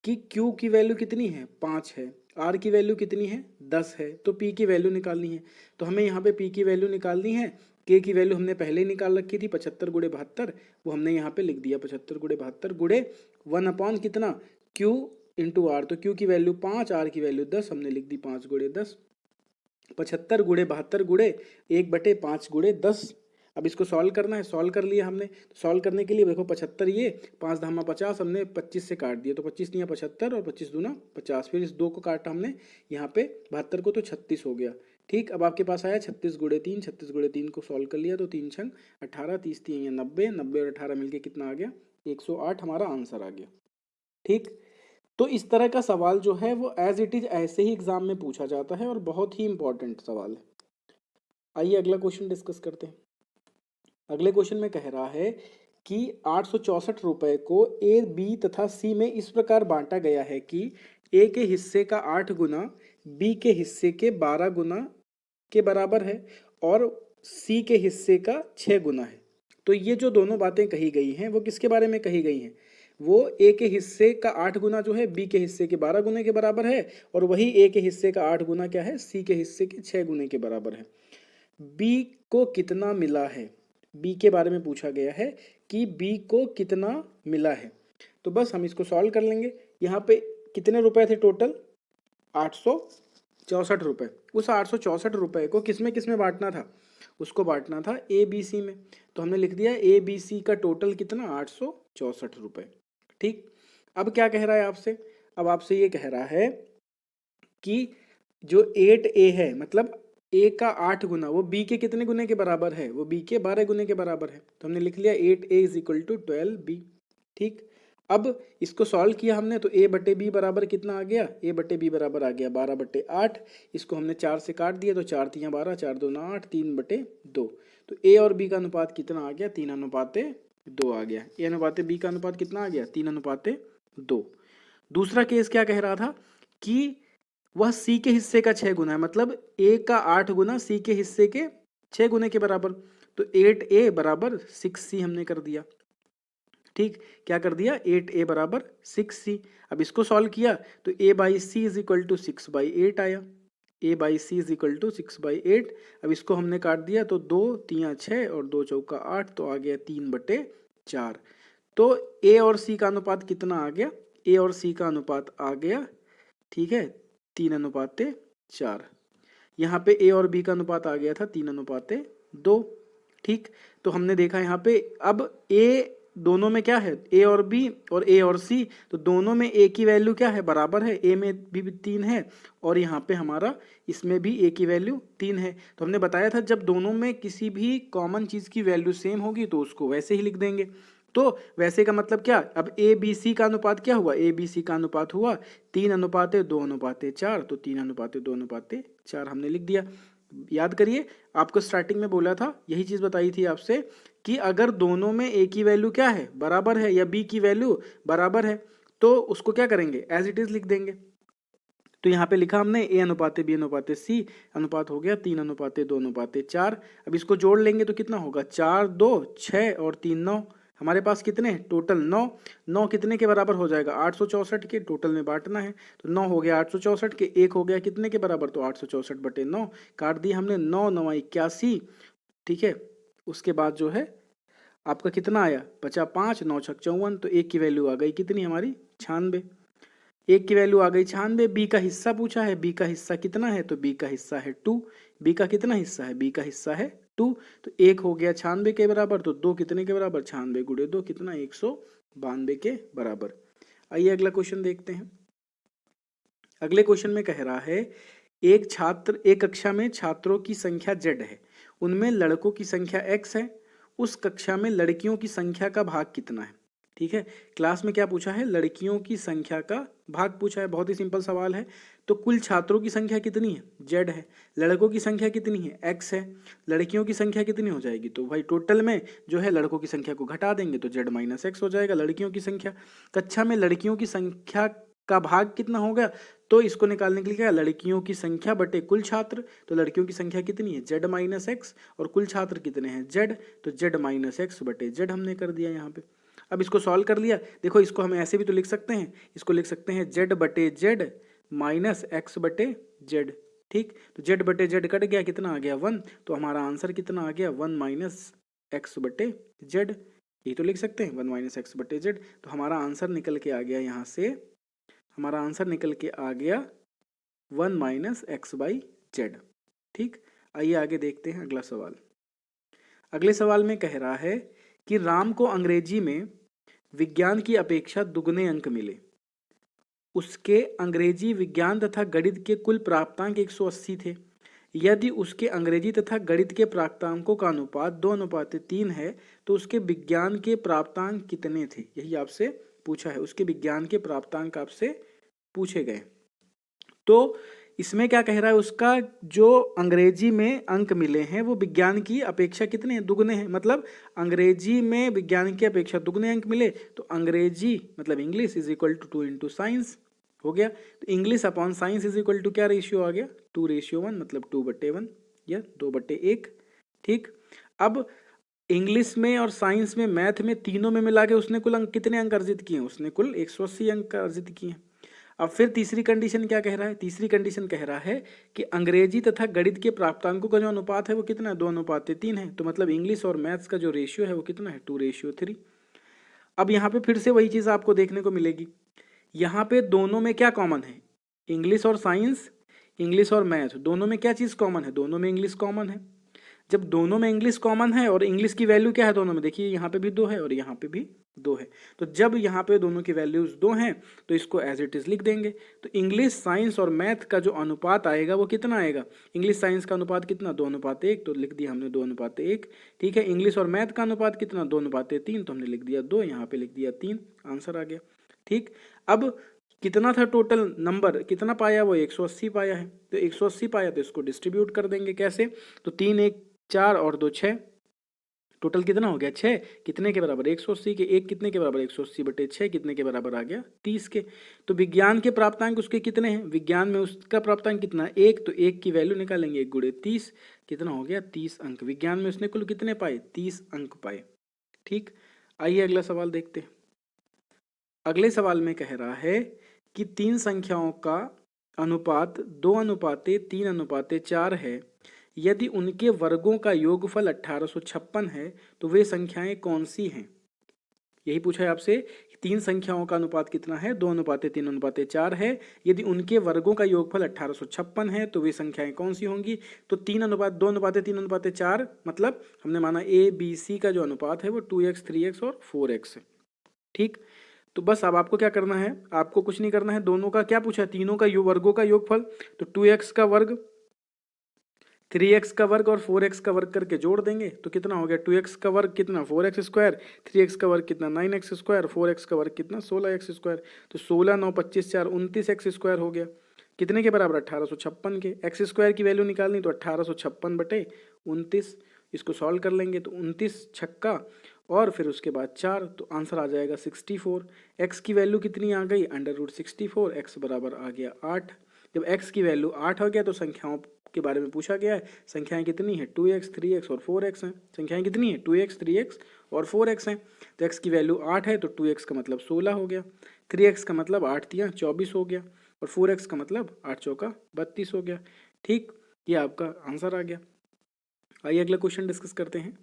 कि Q की वैल्यू कितनी है, 5 है, R की वैल्यू कितनी है, 10 है, तो P की वैल्यू निकालनी है। तो हमें यहाँ पे P की वैल्यू निकालनी है। K की वैल्यू हमने पहले ही निकाल रखी थी, 75 गुणे 72, वो हमने यहाँ पे लिख दिया 75 गुणे 72 गुणे 1 कितना, Q इंटू R। तो Q की वैल्यू 5, R की वैल्यू 10, हमने लिख दी 5 गुणे 10। 75 गुणे 72 गुणे 1/5 गुणे 10। अब इसको सॉल्व करना है, सॉल्व कर लिया हमने। सॉल्व करने के लिए देखो 75, ये 5 धामा 50, हमने 25 से काट दिया तो 25 नहीं 75 और 25 दूना 50। फिर इस 2 को काटा हमने यहाँ पे 72 को, तो 36 हो गया। ठीक, अब आपके पास आया 36 गुणे 3, 36 गुणे 3 को सॉल्व कर लिया तो 3 छंग 18, 30 3 90, 90 और 18 मिलके कितना आ गया, 108 हमारा आंसर आ गया। ठीक, तो इस तरह का सवाल जो है वो एज इट इज ऐसे ही एग्जाम में पूछा जाता है और बहुत ही इंपॉर्टेंट सवाल है। आइए अगला क्वेश्चन डिस्कस करते हैं। अगले क्वेश्चन में कह रहा है कि 864 रुपए को ए, बी तथा सी में इस प्रकार बांटा गया है कि ए के हिस्से का 8 गुना बी के हिस्से के 12 गुना के बराबर है और सी के हिस्से का 6 गुना है। तो ये जो दोनों बातें कही गई हैं वो किसके बारे में कही गई हैं, वो ए के हिस्से का 8 गुना जो है बी के हिस्से के 12 गुने के बराबर है, और वही ए के हिस्से का 8 गुना क्या है, सी के हिस्से के 6 गुने के बराबर है। बी को कितना मिला है, बी के बारे में पूछा गया है कि बी को कितना मिला है। तो बस हम इसको सॉल्व कर लेंगे। यहाँ पे कितने रुपए थे टोटल, 864 रुपए। उस 864 रुपए को किसमें बांटना था, उसको बांटना था ए बी सी में। तो हमने लिख दिया ए बी सी का टोटल कितना, 864 रुपए। ठीक, अब क्या कह रहा है आपसे, अब आपसे ये कह रहा है कि जो 8A है, मतलब ए का 8 गुना वो बी के कितने गुने के बराबर है, वो बी के 12 गुने के बराबर है। तो हमने लिख लिया 8A is equal to 12B। ठीक, अब इसको सॉल्व किया हमने तो a बटे बी बराबर कितना आ गया, a बटे बी बराबर आ गया 12/8। इसको हमने 4 से काट दिया तो 4 3 12, 4 2 8, 3/2। तो a और b का अनुपात कितना आ गया, 3:2 आ गया। a अनुपात b का अनुपात कितना आ गया, 3:2। दूसरा केस क्या कह रहा था कि वह सी के हिस्से का 6 गुना है, मतलब ए का 8 गुना सी के हिस्से के 6 गुने के बराबर। तो 8A बराबर 6C हमने कर दिया। ठीक, क्या कर दिया, 8A बराबर 6C। अब इसको सॉल्व किया तो A/C इज इक्वल टू 6/8 आया। A/C is equal to 6/8। अब इसको हमने काट दिया तो 2 3 6 और 2 चौका 8, तो आ गया 3/4। तो A और C का अनुपात कितना आ गया, A और C का अनुपात आ गया, ठीक है, 3:4। यहाँ पे A और B का अनुपात आ गया था 3:2। ठीक, तो हमने देखा यहाँ पे अब A दोनों में क्या है, A और B और A और C, तो दोनों में A की वैल्यू क्या है, बराबर है। A में भी 3 है और यहाँ पे हमारा इसमें भी A की वैल्यू 3 है। तो हमने बताया था जब दोनों में किसी भी कॉमन चीज़ की वैल्यू सेम होगी तो उसको वैसे ही लिख देंगे। तो वैसे का मतलब क्या, अब ए बी सी का अनुपात क्या हुआ, ए बी सी का अनुपात हुआ 3:2:4। तो 3:2:4 हमने लिख दिया। याद करिए, आपको स्टार्टिंग में बोला था, यही चीज बताई थी आपसे कि अगर दोनों में ए की वैल्यू क्या है, बराबर है, या बी की वैल्यू बराबर है, तो उसको क्या करेंगे, एज इट इज लिख देंगे। तो यहाँ पे लिखा हमने a अनुपाते b अनुपाते c, अनुपात हो गया 3:2:4। अब इसको जोड़ लेंगे तो कितना होगा, 4 2 6 और 3 9। हमारे पास कितने टोटल 9। 9 कितने के बराबर हो जाएगा, 864 के। टोटल में बांटना है तो 9 हो गया 864 के, 1 हो गया कितने के बराबर, तो 864/9 काट दिया हमने, 9 9 81। ठीक है, उसके बाद जो है आपका कितना आया, बचा 5, 9 6 54। तो एक की वैल्यू आ गई कितनी हमारी, 96। एक की वैल्यू आ गई 96। बी का हिस्सा पूछा है, बी का हिस्सा कितना है, तो बी का हिस्सा है 2। बी का कितना हिस्सा है, बी का हिस्सा है 2। तो एक हो गया 96 के बराबर, तो 2 कितने के बराबर, 96 गुणे 2 कितना, 192 के बराबर। आइए अगला क्वेश्चन देखते हैं। अगले क्वेश्चन में कह रहा है एक कक्षा में छात्रों की संख्या z है, उनमें लड़कों की संख्या x है, उस कक्षा में लड़कियों की संख्या का भाग कितना है। ठीक है, क्लास में क्या पूछा है, लड़कियों की संख्या का भाग पूछा है। बहुत ही सिंपल सवाल है। तो कुल छात्रों की संख्या कितनी है, z है, लड़कों की संख्या कितनी है, x है, लड़कियों की संख्या कितनी हो जाएगी, तो भाई टोटल में जो है लड़कों की संख्या को घटा देंगे तो z माइनस x हो जाएगा लड़कियों की संख्या। कक्षा में लड़कियों की संख्या का भाग कितना होगा, तो इसको निकालने के लिए क्या, लड़कियों की संख्या बटे कुल छात्र। तो लड़कियों की संख्या कितनी है, z माइनस एक्स, और कुल छात्र कितने हैं, z, तो z माइनस एक्स बटे z हमने कर दिया यहाँ पे। अब इसको सॉल्व कर लिया। देखो इसको हम ऐसे भी तो लिख सकते हैं, इसको लिख सकते हैं z बटे z माइनस एक्स बटे z। ठीक, तो z बटे z कट गया, कितना आ गया 1। तो हमारा आंसर कितना आ गया, 1 माइनस एक्स बटे z। ये तो लिख सकते हैं 1 माइनस एक्स बटे z। तो हमारा आंसर निकल के आ गया यहाँ से, हमारा आंसर निकल के आ गया 1 माइनस एक्स बाई जेड। ठीक, आइए आगे देखते हैं अगला सवाल। अगले सवाल में कह रहा है कि राम को अंग्रेजी में विज्ञान की अपेक्षा दुगने अंक मिले। उसके अंग्रेजी, विज्ञान तथा गणित के कुल प्राप्तांक 180 थे। यदि उसके अंग्रेजी तथा गणित के प्राप्तांकों का अनुपात 2:3 है तो उसके विज्ञान के प्राप्तांक कितने थे, यही आपसे पूछा है। उसके विज्ञान के प्राप्तांक आपसे पूछे गए। तो इसमें क्या कह रहा है, उसका जो अंग्रेजी में अंक मिले हैं वो विज्ञान की अपेक्षा कितने हैं, दुगने हैं। मतलब अंग्रेजी में विज्ञान की अपेक्षा दुगने अंक मिले तो अंग्रेजी मतलब English is equal to 2 into science हो गया। तो English upon science is equal to क्या रेशियो आ गया, 2:1, मतलब 2/1 या 2/1। ठीक, अब इंग्लिश में और साइंस में, मैथ में, तीनों में मिला के उसने कुल अंक कितने अंक अर्जित किए हैं, उसने कुल 180 अंक अर्जित किए हैं। अब फिर तीसरी कंडीशन क्या कह रहा है, तीसरी कंडीशन कह रहा है कि अंग्रेजी तथा गणित के प्राप्तांकों का जो अनुपात है वो कितना है, 2:3 है। तो मतलब इंग्लिश और मैथ्स का जो रेशियो है वो कितना है, 2:3। अब यहाँ पे फिर से वही चीज़ आपको देखने को मिलेगी। यहाँ पे दोनों में क्या कॉमन है, इंग्लिश और साइंस, इंग्लिश और मैथ, दोनों में क्या चीज़ कॉमन है, दोनों में इंग्लिश कॉमन है। जब दोनों में इंग्लिश कॉमन है और इंग्लिश की वैल्यू क्या है दोनों में, देखिए यहाँ पे भी 2 है और यहाँ पे भी 2 है। तो जब यहाँ पे दोनों की वैल्यूज 2 हैं तो इसको एज इट इज लिख देंगे। तो इंग्लिश, साइंस और मैथ का जो अनुपात आएगा वो कितना आएगा, इंग्लिश साइंस का अनुपात कितना, 2:1, तो लिख दिया हमने 2:1। ठीक है, इंग्लिश और मैथ का अनुपात कितना, 2:3, तो हमने लिख दिया 2, यहाँ पे लिख दिया 3, आंसर आ गया। ठीक, अब कितना था टोटल नंबर, कितना पाया, वो 180 पाया है। तो 180 पाया तो इसको डिस्ट्रीब्यूट कर देंगे कैसे, तो 3 1 4 और 2 6, टोटल कितना हो गया 6, कितने के बराबर, 180 के। एक कितने के बराबर, 180/6 कितने के बराबर आ गया, 30 के। तो विज्ञान के प्राप्तांक उसके कितने हैं, विज्ञान में उसका प्राप्तांक कितना है, 1, तो 1 की वैल्यू निकालेंगे, 1 गुणे 30, कितना हो गया 30 अंक। विज्ञान में उसने कुल कितने पाए, 30 अंक पाए। ठीक, आइए अगला सवाल देखते हैं। अगले सवाल में कह रहा है कि 3 संख्याओं का अनुपात 2:3:4 है। यदि उनके वर्गों का योगफल 1856 है तो वे संख्याएं कौन सी हैं, यही पूछा है आपसे। 3 संख्याओं का अनुपात कितना है, 2:3:4 है। यदि उनके वर्गों का योगफल 1856 है तो वे संख्याएं कौन सी होंगी। तो 2:3:4 मतलब हमने माना ABC का जो अनुपात है वो 2x 3x और 4x है। ठीक, तो बस अब आपको क्या करना है, आपको कुछ नहीं करना है, दोनों का क्या पूछा है, तीनों का वर्गों का योगफल। तो 2x का वर्ग, 3x का वर्ग और 4x का वर्ग करके जोड़ देंगे तो कितना हो गया, 2x का वर्ग कितना 4x स्क्वायर, 3x का वर्ग कितना 9x स्क्वायर, 4x का वर्ग कितना 16x स्क्वायर। तो 16 9 25 4 29x स्क्वायर हो गया, कितने के बराबर, 1856 के। एक्स स्क्वायर की वैल्यू निकालनी तो 1856/29, इसको सॉल्व कर लेंगे तो 29 छक्का और फिर उसके बाद 4, तो आंसर आ जाएगा 64। एक्स की वैल्यू कितनी आ गई, √64, एक्स बराबर आ गया 8। जब x की वैल्यू 8 हो गया तो संख्याओं के बारे में पूछा गया है। संख्याएं कितनी है 2x 3x और 4x हैं। संख्याएं कितनी है 2x 3x और 4x हैं। तो x की वैल्यू 8 है तो 2x का मतलब 16 हो गया, 3x का मतलब 8 तियां 24 हो गया और 4x का मतलब 8 चौका 32 हो गया। ठीक, ये आपका आंसर आ गया। आइए अगला क्वेश्चन डिस्कस करते हैं।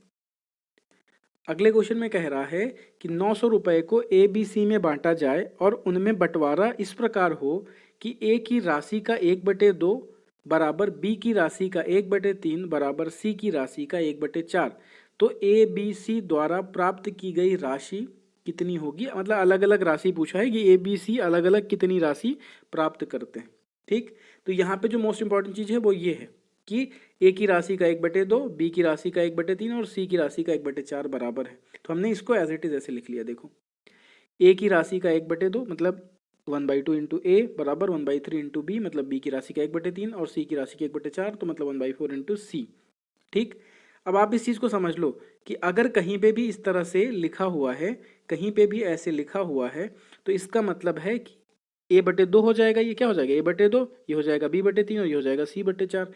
अगले क्वेश्चन में कह रहा है कि 900 रुपए को ए बी सी में बांटा जाए और उनमें बंटवारा इस प्रकार हो कि ए की राशि का 1/2 बराबर बी की राशि का 1/3 बराबर सी की राशि का 1/4। तो ए बी सी द्वारा प्राप्त की गई राशि कितनी होगी। मतलब अलग अलग राशि पूछा है कि ए बी सी अलग अलग कितनी राशि प्राप्त करते हैं। ठीक, तो यहाँ पे जो मोस्ट इंपॉर्टेंट चीज़ है वो ये है कि ए की राशि का 1/2, बी की राशि का 1/3 और सी की राशि का 1/4 बराबर है। तो हमने इसको एज इट इज ऐसे लिख लिया। देखो, ए की राशि का 1/2 मतलब 1/2 इंटू ए बराबर 1/3 इंटू बी मतलब बी की राशि का 1/3 और सी की राशि का 1/4 तो मतलब 1/4 इंटू सी। ठीक, अब आप इस चीज़ को समझ लो कि अगर कहीं पे भी इस तरह से लिखा हुआ है, कहीं पे भी ऐसे लिखा हुआ है, तो इसका मतलब है कि a/2 हो जाएगा। ये क्या हो जाएगा a/2, ये हो जाएगा b/3 और ये हो जाएगा c/4।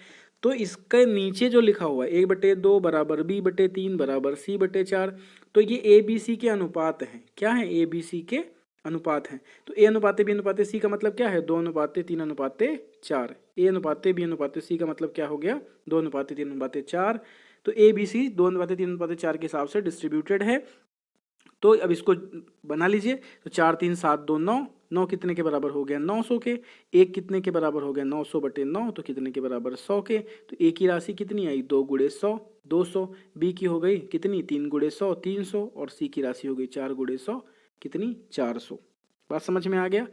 तो इसके नीचे जो लिखा हुआ है a/2 बराबर b/3 बराबर c/4, तो ये ए बी सी के अनुपात हैं। क्या है ए बी सी के अनुपात हैं। तो a अनुपाते b अनुपाते c का मतलब क्या है 2:3:4। a अनुपाते b अनुपाते c का मतलब क्या हो गया 2:3:4। तो ए बी सी 2:3:4 के हिसाब से डिस्ट्रीब्यूटेड है। तो अब इसको बना लीजिए। तो 4 3 7 2 9, 9 कितने के बराबर हो गया 900 के। एक कितने के बराबर हो गया 900/9 तो कितने के बराबर 100 के। तो ए की राशि कितनी आई 2 × 100 200, बी की हो गई कितनी 3 × 100 300 और सी की राशि हो गई 4 × 100 कितनी 400। बात समझ में आ गया।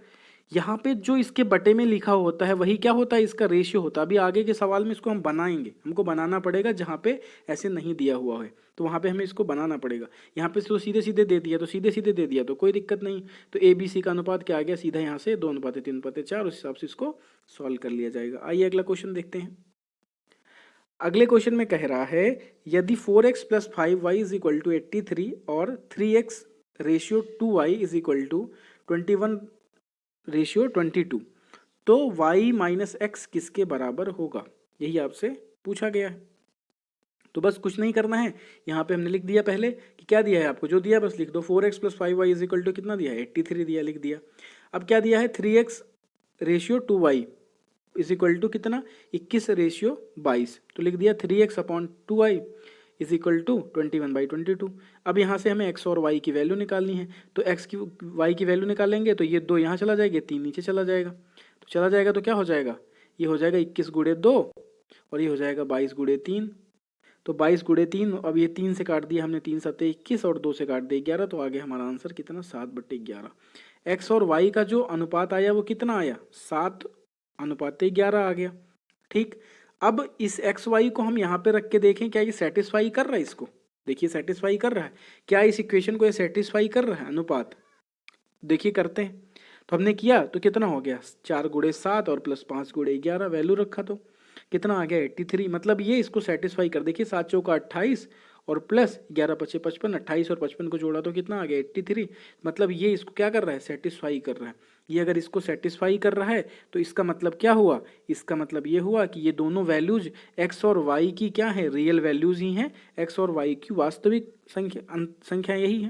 यहाँ पे जो इसके बटे में लिखा होता है वही क्या होता है इसका रेशियो होता है। अभी आगे के सवाल में इसको हम बनाएंगे, हमको बनाना पड़ेगा जहाँ पे ऐसे नहीं दिया हुआ है तो वहाँ पे हमें इसको बनाना पड़ेगा। यहाँ पे तो सीधे सीधे दे दिया तो सीधे सीधे दे दिया तो कोई दिक्कत नहीं। तो ए बी सी का अनुपात क्या आ गया सीधा यहाँ से 2:3:4, उस हिसाब से इसको सॉल्व कर लिया जाएगा। आइए अगला क्वेश्चन देखते हैं। अगले क्वेश्चन में कह रहा है यदि 4x + 5y = 83 और 3x रेशियो 2y = 21:22 तो y - x किसके बराबर होगा, यही आपसे पूछा गया है। तो बस कुछ नहीं करना है, यहाँ पे हमने लिख दिया पहले कि क्या दिया है आपको, जो दिया बस लिख दो। 4x + 5y = कितना दिया है 83 दिया, लिख दिया। अब क्या दिया है 3x रेशियो 2y = कितना 21:22 तो लिख दिया 3x/2y = 21/22। अब यहाँ से हमें x और y की वैल्यू निकालनी है। तो x की y की वैल्यू निकालेंगे तो ये 2 यहाँ चला जाएगा, 3 नीचे चला जाएगा। तो चला जाएगा तो क्या हो जाएगा, ये हो जाएगा 21 × 2 और ये हो जाएगा 22 × 3। तो 22 × 3, अब ये 3 से काट दिया हमने, 3 × 7 = 21 और 2 से काट दिया 11 तो आगे हमारा आंसर कितना 7/11। x और y का जो अनुपात आया वो कितना आया 7:11 आ गया। ठीक, अब इस एक्स वाई को हम यहाँ पे रख के देखें क्या ये सेटिस्फाई कर रहा है इसको। देखिए सेटिस्फाई कर रहा है क्या, इस इक्वेशन को ये सेटिस्फाई कर रहा है अनुपात। देखिए करते हैं। तो हमने किया तो कितना हो गया 4 × 7 और +5 × 11 वैल्यू रखा तो कितना आ गया 83। मतलब ये इसको सेटिस्फाई कर, देखिए 7 चौका 28 और प्लस 11 × 5 = 55, 28 और 55 को जोड़ा तो कितना आ गया 83। मतलब ये इसको क्या कर रहा है सेटिस्फाई कर रहा है। ये अगर इसको सेटिस्फाई कर रहा है तो इसका मतलब क्या हुआ, इसका मतलब ये हुआ कि ये दोनों वैल्यूज x और y की क्या है रियल वैल्यूज ही हैं, x और y की वास्तविक संख्या यही है।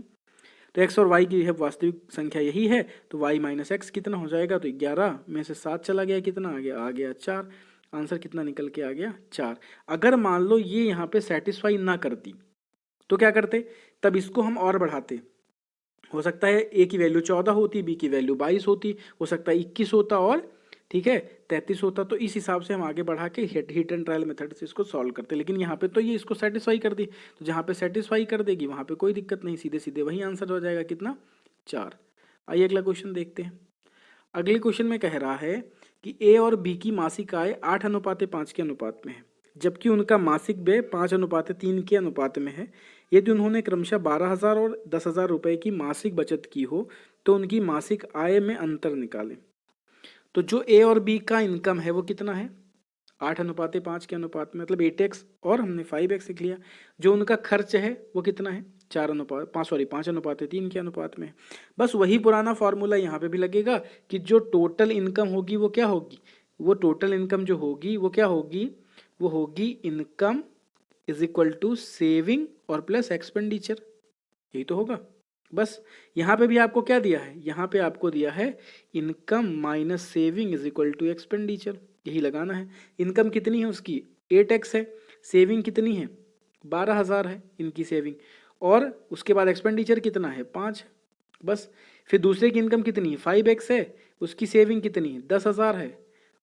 तो x और y की है वास्तविक संख्या यही है तो y - x कितना हो जाएगा, तो 11 में से 7 चला गया कितना आ गया 4। आंसर कितना निकल के आ गया 4। अगर मान लो ये यहाँ पे सेटिस्फाई ना करती तो क्या करते, तब इसको हम और बढ़ाते। हो सकता है a की वैल्यू 14 होती, b की वैल्यू 22 होती, हो सकता है 21 होता और ठीक है 33 होता। तो इस हिसाब से हम आगे बढ़ा के हिट एंड ट्रायल मेथड से इसको सॉल्व करते। लेकिन यहाँ पे तो ये इसको सेटिस्फाई कर दी, तो जहाँ पे सेटिस्फाई कर देगी वहाँ पे कोई दिक्कत नहीं, सीधे सीधे वही आंसर हो जाएगा कितना 4। आइए अगला क्वेश्चन देखते हैं। अगले क्वेश्चन में कह रहा है कि ए और बी की मासिक आय 8:5 के अनुपात में है, जबकि उनका मासिक व्यय 5:3 के अनुपात में है। यदि उन्होंने क्रमशः 12,000 और 10,000 रुपए की मासिक बचत की हो तो उनकी मासिक आय में अंतर निकालें। तो जो ए और बी का इनकम है वो कितना है 8:5 के अनुपात में, मतलब 8x और हमने 5x लिख लिया। जो उनका खर्च है वो कितना है 5:3 के अनुपात में। बस वही पुराना फॉर्मूला यहाँ पे भी लगेगा कि जो टोटल इनकम होगी वो क्या होगी वो टोटल इनकम जो होगी वो क्या होगी, वो होगी income is equal to saving और प्लस एक्सपेंडिचर, यही तो होगा। बस यहाँ पे भी आपको क्या दिया है, यहाँ पे आपको दिया है income minus saving is equal to expenditure, यही लगाना है। इनकम कितनी है उसकी 8x है, सेविंग कितनी है 12,000 है इनकी सेविंग, और उसके बाद एक्सपेंडिचर कितना है 5 है। बस फिर दूसरे की इनकम कितनी है 5x है, उसकी सेविंग कितनी है 10,000 है,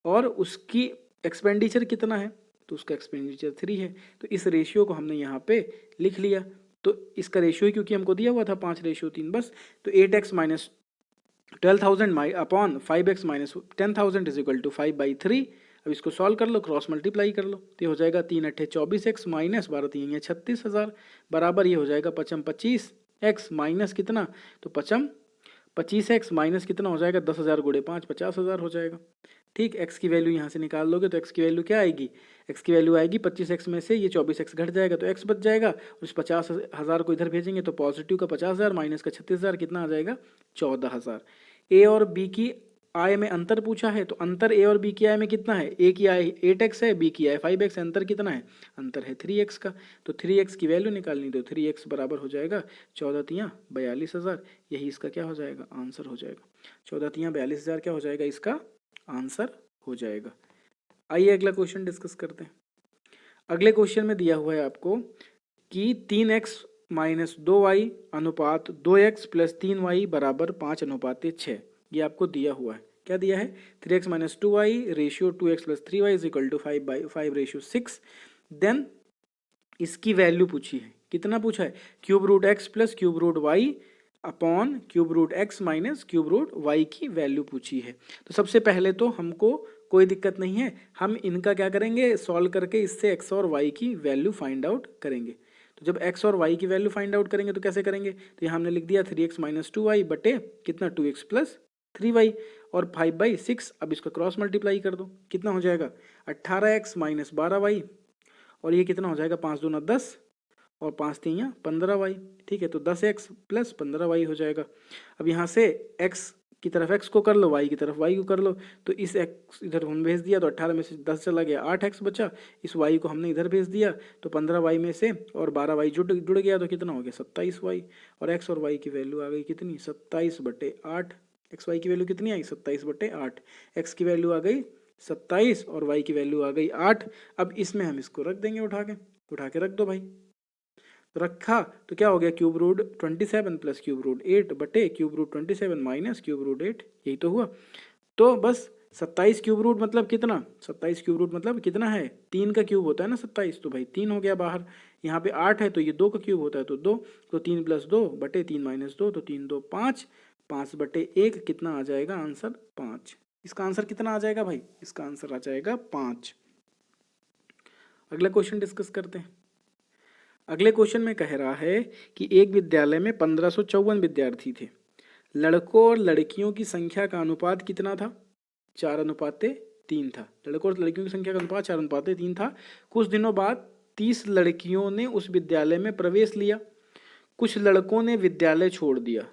और उसकी एक्सपेंडिचर कितना है, तो उसका एक्सपेंडिचर 3 है। तो इस रेशियो को हमने यहाँ पे लिख लिया, तो इसका रेशियो क्योंकि हमको दिया हुआ था 5:3, बस। तो 8x minus 12,000 upon 5x minus 10,000 is equal to 5/3। अब इसको सॉल्व कर लो, क्रॉस मल्टीप्लाई कर लो, तो ये हो जाएगा 3 8 24x माइनस 12 3 36,000 बराबर ये हो जाएगा 25x माइनस कितना, तो 25x माइनस कितना हो जाएगा 10,000 गुणे 5 50,000 हो जाएगा। ठीक, x की वैल्यू यहाँ से निकाल लोगे तो x की वैल्यू क्या आएगी, x की वैल्यू आएगी 25x में से ये 24x घट जाएगा तो x बच जाएगा, उस 50,000 को इधर भेजेंगे तो पॉजिटिव का 50,000 माइनस का 36,000 कितना आ जाएगा 14,000। ए और बी की आय में अंतर पूछा है, तो अंतर ए और बी की आय में कितना है, ए की आय 8x है, बी की आय 5x है, अंतर कितना है, अंतर है 3x का। तो 3x की वैल्यू निकालनी, तो 3x बराबर हो जाएगा 14×3 42,000, यही इसका क्या हो जाएगा आंसर हो जाएगा। 14×3 42,000 क्या हो जाएगा इसका आंसर हो जाएगा। आइए अगला क्वेश्चन डिस्कस करते हैं। अगले क्वेश्चन में दिया हुआ है आपको कि 3x माइनस 2y अनुपात 2x प्लस 3y बराबर 5:6, ये आपको दिया हुआ है। क्या दिया है 3x minus 2y ratio 2x plus 3y is equal to 5/5:6। Then इसकी वैल्यू पूछी है, कितना पूछा है cube root x plus cube root y upon cube root x minus cube root y की वैल्यू पूछी है। तो सबसे पहले तो हमको कोई दिक्कत नहीं है, हम इनका क्या करेंगे सॉल्व करके इससे x और y की वैल्यू फाइंड आउट करेंगे। तो जब x और y की वैल्यू फाइंड आउट करेंगे तो कैसे करेंगे, तो यहाँ हमने लिख दिया 3x माइनस 2y बटे कितना 2x प्लस 3y और 5/6। अब इसका क्रॉस मल्टीप्लाई कर दो, कितना हो जाएगा 18x माइनस 12y, और ये कितना हो जाएगा 5 दूना 10 और 5 3 15y। ठीक है, तो 10x प्लस 15y हो जाएगा। अब यहाँ से x की तरफ x को कर लो, y की तरफ y को कर लो, तो इस x इधर हम भेज दिया तो 18 में से 10 चला गया 8x बचा, इस y को हमने इधर भेज दिया तो 15y में से और 12y जुड़ गया तो कितना हो गया 27y, और x और y की वैल्यू आ गई कितनी 27/8। एक्स वाई की वैल्यू कितनी आई 27/8, x की वैल्यू आ गई 27 और y की वैल्यू आ गई 8। अब इसमें हम इसको रख देंगे, उठा के रख दो भाई। तो रखा तो क्या हो गया cube root 27 plus cube root 8 बटे cube root 27 minus cube root 8, यही तो हुआ। तो बस 27 क्यूब रूट मतलब कितना, 27 क्यूब रूट मतलब कितना है 3 का क्यूब होता है ना 27, तो भाई 3 हो गया बाहर। यहाँ पे 8 है तो ये 2 का क्यूब होता है तो 2, तो 3 प्लस 2 बटे 3 माइनस 2, तो 3 2 5, 5/1 कितना आ जाएगा आंसर 5। इसका आंसर कितना आ जाएगा भाई, इसका आंसर आ जाएगा 5। अगला क्वेश्चन डिस्कस करते हैं। अगले क्वेश्चन में कह रहा है कि एक विद्यालय में 1554 विद्यार्थी थे, लड़कों और लड़कियों की संख्या का अनुपात कितना था 4:3 था। लड़कों और लड़कियों की संख्या का अनुपात 4:3 था। कुछ दिनों बाद 30 लड़कियों ने उस विद्यालय में प्रवेश लिया, कुछ लड़कों ने विद्यालय छोड़ दिया।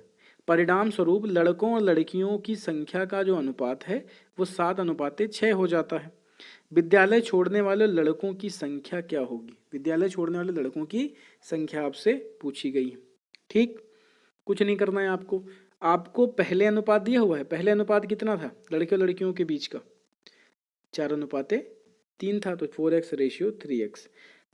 परिणाम स्वरूप लड़कों और लड़कियों की संख्या का जो अनुपात है वो 7:6 हो जाता है। विद्यालय छोड़ने वाले लड़कों की संख्या क्या होगी, विद्यालय छोड़ने वाले लड़कों की संख्या आपसे पूछी गई है। ठीक, कुछ नहीं करना है आपको, आपको पहले अनुपात दिया हुआ है, पहले अनुपात कितना था लड़के और लड़कियों के बीच का 4:3 था, तो 4x रेशियो 3x।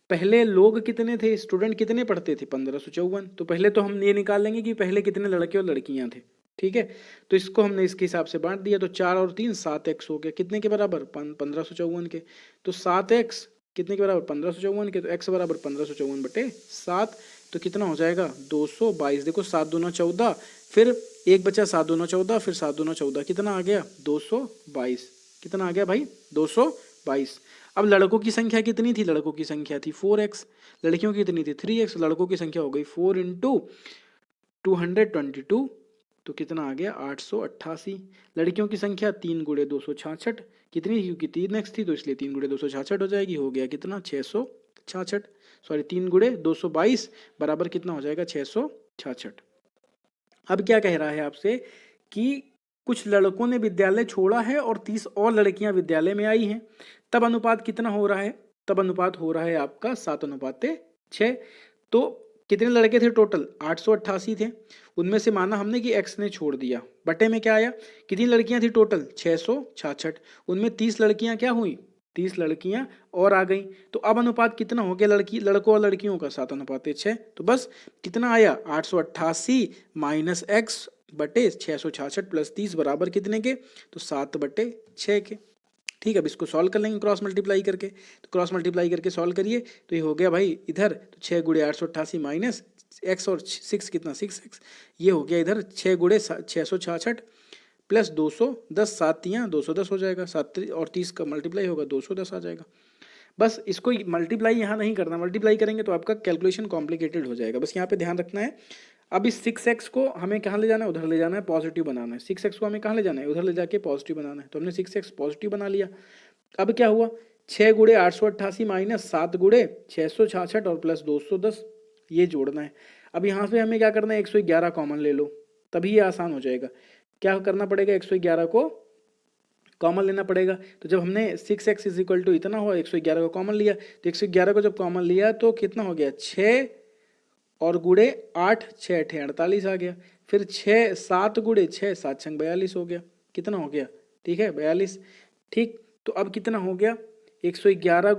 पहले लोग कितने थे, स्टूडेंट कितने पढ़ते थे 1554, तो पहले तो हम ये निकाल लेंगे कि पहले कितने लड़के और लड़कियां थे। ठीक है, तो इसको हमने इसके हिसाब से बांट दिया, तो 4 और 3 7x हो गया, कितने के बराबर 1554 के। तो 7x कितने के बराबर 1554 के, तो x बराबर 1554/7, तो कितना हो जाएगा 222। देखो 7 दूना 14, फिर एक बचा 7 दूना 14, फिर 7 दूना 14, कितना आ गया 222। कितना आ गया भाई 222। अब लड़कों की संख्या कितनी थी, लड़कों की संख्या थी 4x, लड़कियों की कितनी थी 3x, लड़कों की संख्या हो गई 4 × 222, तो कितना आ गया 888। लड़कियों की संख्या 3 × 266, कितनी थी क्योंकि 3x थी तो इसलिए 3 × 266 हो जाएगी, हो गया कितना 666, सॉरी 3 × 222 बराबर कितना हो जाएगा 666। अब क्या कह रहा है आपसे कि कुछ लड़कों ने विद्यालय छोड़ा है और 30 और लड़कियां विद्यालय में आई हैं, तब अनुपात कितना हो रहा है? तब अनुपात हो रहा है आपका 7:6। तो कितने लड़के थे टोटल? 888 थे। उनमें से माना हमने कि x ने छोड़ दिया, बटे में क्या आया? कितनी लड़कियां थी टोटल? 666। उनमें 30 लड़कियां क्या हुई? 30 लड़कियां और आ गई। तो अब अनुपात कितना हो गया लड़कों और लड़कियों का? 7:6। तो बस कितना आया? 888 माइनस एक्स बटे 666 प्लस 30 बराबर कितने के? तो 7/6 के। ठीक है, अब इसको सॉल्व कर लेंगे क्रॉस मल्टीप्लाई करके। तो क्रॉस मल्टीप्लाई करके सॉल्व करिए तो ये हो गया भाई इधर, तो 6 गुड़े 888 माइनस एक्स और 6 कितना? 6x। ये हो गया इधर 6 गुड़े 666 प्लस 210, 7 या 210 हो जाएगा, 7 और 30 का मल्टीप्लाई होगा 210 आ जाएगा। बस इसको मल्टीप्लाई यहाँ नहीं करना, मल्टीप्लाई करेंगे तो आपका कैलकुलेशन कॉम्प्लिकेटेड हो जाएगा। बस यहाँ पे ध्यान रखना है। अब इस 6x को हमें कहाँ ले जाना है? उधर ले जाना है, पॉजिटिव बनाना है। 6x को हमें कहाँ ले जाना है? उधर ले जाके पॉजिटिव बनाना है। तो हमने 6x पॉजिटिव बना लिया। अब क्या हुआ? 6 गुड़े 888 माइनस 7 गुड़े 666 और प्लस 210, ये जोड़ना है। अब यहाँ से हमें क्या करना है? 111 कॉमन ले लो, तभी ये आसान हो जाएगा। क्या करना पड़ेगा? 111 को कॉमन लेना पड़ेगा। तो जब हमने 6x इज इतना हुआ, 111 को कॉमन लिया, तो 111 को जब कॉमन लिया तो कितना हो गया? 6 और गुड़े 8, 6 8 48 आ गया। फिर 6 7 गुड़े 6 7 6 42 हो गया। कितना हो गया? ठीक है, 42। ठीक, तो अब कितना हो गया? 111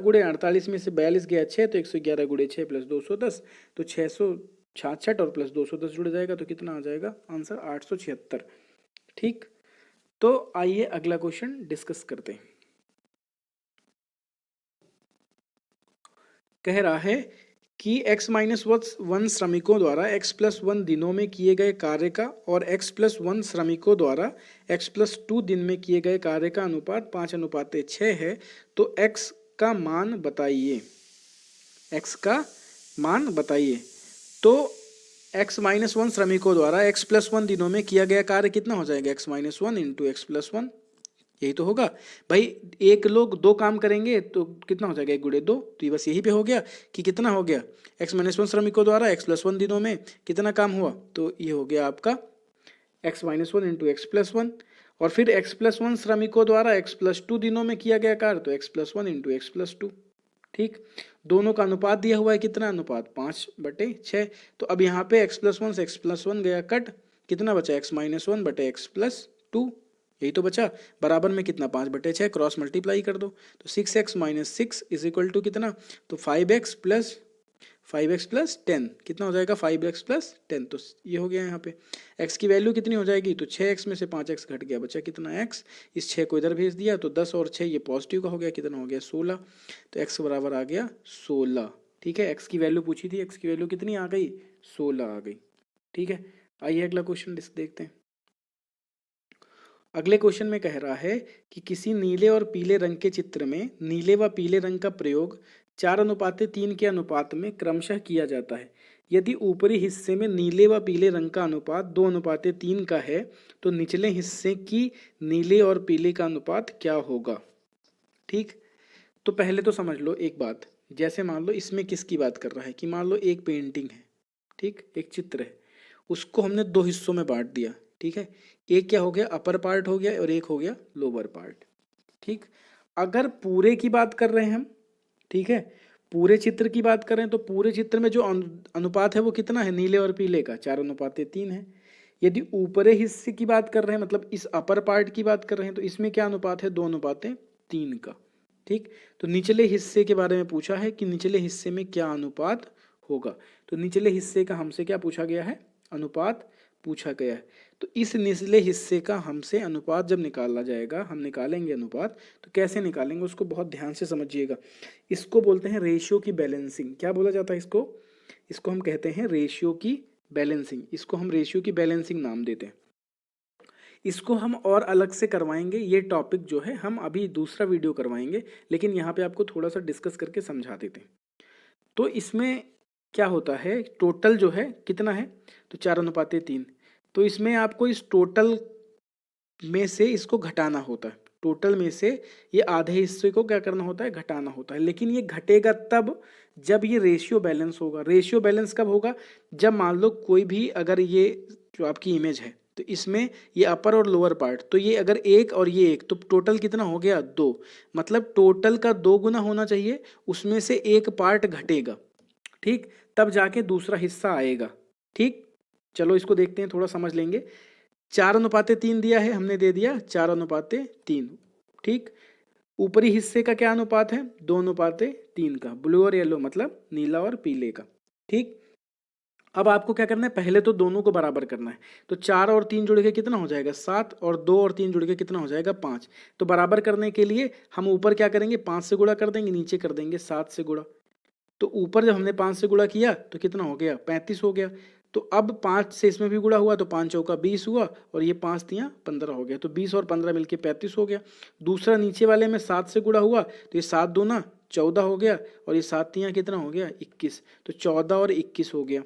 गुड़े 48 में से 42 गया 6, तो 111 गुड़े 6 प्लस 210, तो 666 और प्लस 210 जुड़ जाएगा, तो कितना आ जाएगा आंसर? 876। ठीक, तो आइए अगला क्वेश्चन डिस्कस करते हैं। कह रहा है कि x-1 श्रमिकों द्वारा x+1 दिनों में किए गए कार्य का और x+1 श्रमिकों द्वारा x+2 दिन में किए गए कार्य का अनुपात 5:6 है। तो x का मान बताइए। x का मान बताइए। तो x-1 श्रमिकों द्वारा x+1 दिनों में किया गया कार्य कितना हो जाएगा? x-1 इंटू x+1, यही तो होगा भाई। एक लोग 2 काम करेंगे तो कितना हो जाएगा? 1 गुड़े 2। तो ये बस यही पे हो गया कि कितना हो गया? x-1 श्रमिकों द्वारा x+1 दिनों में कितना काम हुआ? तो ये हो गया आपका x-1 इंटू x+1। और फिर x+1 श्रमिकों द्वारा x+2 दिनों में किया गया कार्य, तो x+1 इंटू x+2। ठीक, दोनों का अनुपात दिया हुआ है, कितना अनुपात? 5/6। तो अब यहाँ पे x+1 से x+1 गया कट, कितना बचा? x-1 बटे x+2, यही तो बचा। बराबर में कितना? 5/6। क्रॉस मल्टीप्लाई कर दो, तो 6x minus 6 is equal to कितना? तो 5x प्लस 10, कितना हो जाएगा? 5x plus 10। तो ये हो गया यहाँ पे x की वैल्यू कितनी हो जाएगी? तो 6x में से 5x घट गया, बचा कितना? x। इस 6 को इधर भेज दिया तो 10 और 6 ये पॉजिटिव का हो गया, कितना हो गया? 16। तो x बराबर आ गया 16। ठीक है, x की वैल्यू पूछी थी, x की वैल्यू कितनी आ गई? 16 आ गई। ठीक है, आइए अगला क्वेश्चन देखते हैं। अगले क्वेश्चन में कह रहा है कि किसी नीले और पीले रंग के चित्र में नीले व पीले रंग का प्रयोग 4:3 के अनुपात में क्रमशः किया जाता है। यदि ऊपरी हिस्से में नीले व पीले रंग का अनुपात 2:3 का है, तो निचले हिस्से की नीले और पीले का अनुपात क्या होगा? ठीक, तो पहले तो समझ लो एक बात। जैसे मान लो इसमें किसकी बात कर रहा है कि मान लो एक पेंटिंग है, ठीक, एक चित्र है, उसको हमने 2 हिस्सों में बांट दिया। ठीक है, एक क्या हो गया? अपर पार्ट हो गया और एक हो गया लोअर पार्ट। ठीक, अगर पूरे की बात कर रहे हैं हम, ठीक है, पूरे चित्र की बात कर रहे हैं, तो पूरे चित्र में जो अनुपात है वो कितना है नीले और पीले का? 4:3 है। यदि ऊपरी हिस्से की बात कर रहे हैं, मतलब इस अपर पार्ट की बात कर रहे हैं, तो इसमें क्या अनुपात है? 2:3 का। ठीक, तो निचले हिस्से के बारे में पूछा है कि निचले हिस्से में क्या अनुपात होगा। तो निचले हिस्से का हमसे क्या पूछा गया है? अनुपात पूछा गया है। तो इस निचले हिस्से का हमसे अनुपात जब निकाला जाएगा, हम निकालेंगे अनुपात, तो कैसे निकालेंगे उसको बहुत ध्यान से समझिएगा। इसको बोलते हैं रेशियो की बैलेंसिंग। क्या बोला जाता है इसको? इसको हम कहते हैं रेशियो की बैलेंसिंग। इसको हम रेशियो की बैलेंसिंग नाम देते हैं। इसको हम और अलग से करवाएंगे, ये टॉपिक जो है हम अभी दूसरा वीडियो करवाएंगे, लेकिन यहाँ पे आपको थोड़ा सा डिस्कस करके समझा देते हैं। तो इसमें क्या होता है? टोटल जो है कितना है? तो 4:3। तो इसमें आपको इस टोटल में से इसको घटाना होता है। टोटल में से ये आधे हिस्से को क्या करना होता है? घटाना होता है। लेकिन ये घटेगा तब जब ये रेशियो बैलेंस होगा। रेशियो बैलेंस कब होगा? जब मान लो कोई भी, अगर ये जो आपकी इमेज है, तो इसमें ये अपर और लोअर पार्ट, तो ये अगर एक और ये एक, तो टोटल कितना हो गया 2, मतलब टोटल का 2 गुना होना चाहिए, उसमें से एक पार्ट घटेगा, ठीक, तब जाके दूसरा हिस्सा आएगा। ठीक, चलो इसको देखते हैं, थोड़ा समझ लेंगे। 4:3 दिया है, हमने दे दिया 4:3। ठीक, ऊपरी हिस्से का क्या अनुपात है, 2:3 का, ब्लू और येलो मतलब नीला और पीले का। ठीक, अब आपको क्या करना है, पहले तो दोनों को बराबर करना है। तो 4 और 3 जुड़ के कितना हो जाएगा 7, और 2 और 3 जुड़ के कितना हो जाएगा 5। तो बराबर करने के लिए हम ऊपर क्या करेंगे, 5 से गुणा कर देंगे, नीचे कर देंगे 7 से गुणा। तो ऊपर जब हमने 5 से गुणा किया तो कितना हो गया 35 हो गया। तो अब 5 से इसमें भी गुणा हुआ तो 5 चौका 20 हुआ, और ये 5 तियाँ 15 हो गया। तो 20 और 15 मिलके 35 हो गया। दूसरा नीचे वाले में 7 से गुणा हुआ तो ये 7 दूना 14 हो गया, और ये 7 तियाँ कितना हो गया 21। तो 14 और 21 हो गया।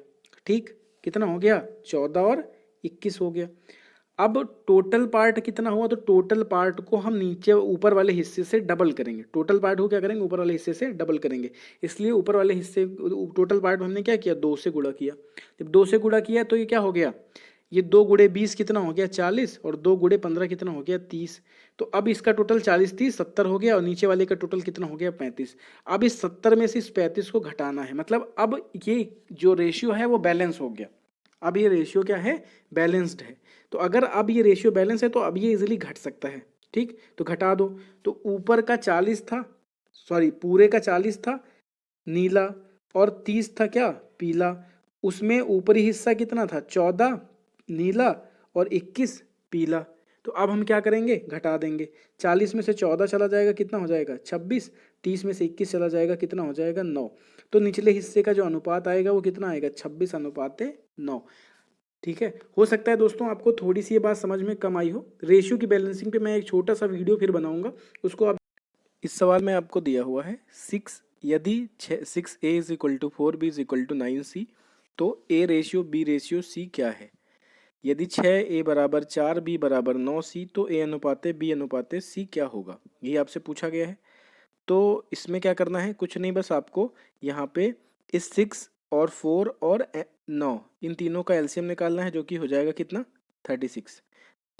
ठीक, कितना हो गया 14 और 21 हो गया। अब टोटल पार्ट कितना हुआ, तो टोटल पार्ट को हम नीचे ऊपर वाले हिस्से से डबल करेंगे। टोटल पार्ट को क्या करेंगे, ऊपर वाले हिस्से से डबल करेंगे। इसलिए ऊपर वाले हिस्से टोटल पार्ट हमने क्या किया 2 से गुणा किया। जब 2 से गुणा किया तो ये क्या हो गया, ये 2 गुणे 20 कितना हो गया 40, और 2 गुणे 15 कितना हो गया 30। तो अब इसका टोटल 40 30 70 हो गया, और नीचे वाले का टोटल कितना हो गया 35। अब इस 70 में से इस 35 को घटाना है, मतलब अब ये जो रेशियो है वो बैलेंस हो गया। अब ये रेशियो क्या है, बैलेंस्ड है। तो अगर अब ये रेशियो बैलेंस है तो अब ये इजीली घट सकता है। ठीक, तो घटा दो। तो ऊपर का 40 था, सॉरी पूरे का 40 था नीला, और 30 था क्या पीला। उसमें ऊपरी हिस्सा कितना था 14 नीला और 21 पीला। तो अब हम क्या करेंगे, घटा देंगे। 40 में से 14 चला जाएगा कितना हो जाएगा 26, 30 में से 21 चला जाएगा कितना हो जाएगा 9। तो निचले हिस्से का जो अनुपात आएगा वो कितना आएगा 26:9। ठीक है, हो सकता है दोस्तों आपको थोड़ी सी ये बात समझ में कम आई हो। रेशियो की बैलेंसिंग पे मैं एक छोटा सा वीडियो फिर बनाऊंगा, उसको आप। इस सवाल में आपको दिया हुआ है 6, यदि 6a = 4, b = 9c, तो a ratio b ratio c क्या है। यदि 6a = 4, b = 9c, तो a अनुपाते b अनुपाते c क्या होगा, ये आपसे पूछा गया है। तो इसमें क्या करना है, कुछ नहीं, बस आपको यहाँ पे इस 6 और 4 और 9 इन तीनों का एलसीएम निकालना है, जो कि हो जाएगा कितना 36।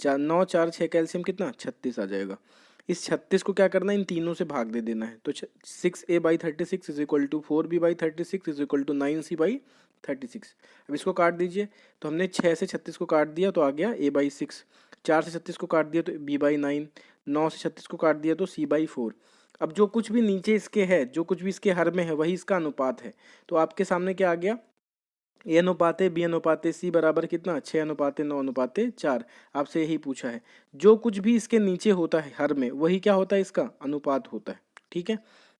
9 4 6 का एलसीएम कितना 36 आ जाएगा। इस 36 को क्या करना है, इन तीनों से भाग दे देना है। तो 6a/36 = 4b/36 = 9c/36। अब इसको काट दीजिए। तो हमने 6 से 36 को काट दिया तो आ गया a/6, 4 से 36 को काट दिया तो b/9, 9 से 36 को काट दिया तो c/4। अब जो कुछ भी नीचे इसके है, जो कुछ भी इसके हर में है, वही इसका अनुपात है। तो आपके सामने क्या आ गया, a अनुपाते b अनुपाते c बराबर कितना 6:9:4। आपसे यही पूछा है। जो कुछ भी इसके नीचे होता है हर में, वही क्या होता है, इसका अनुपात होता है। ठीक है,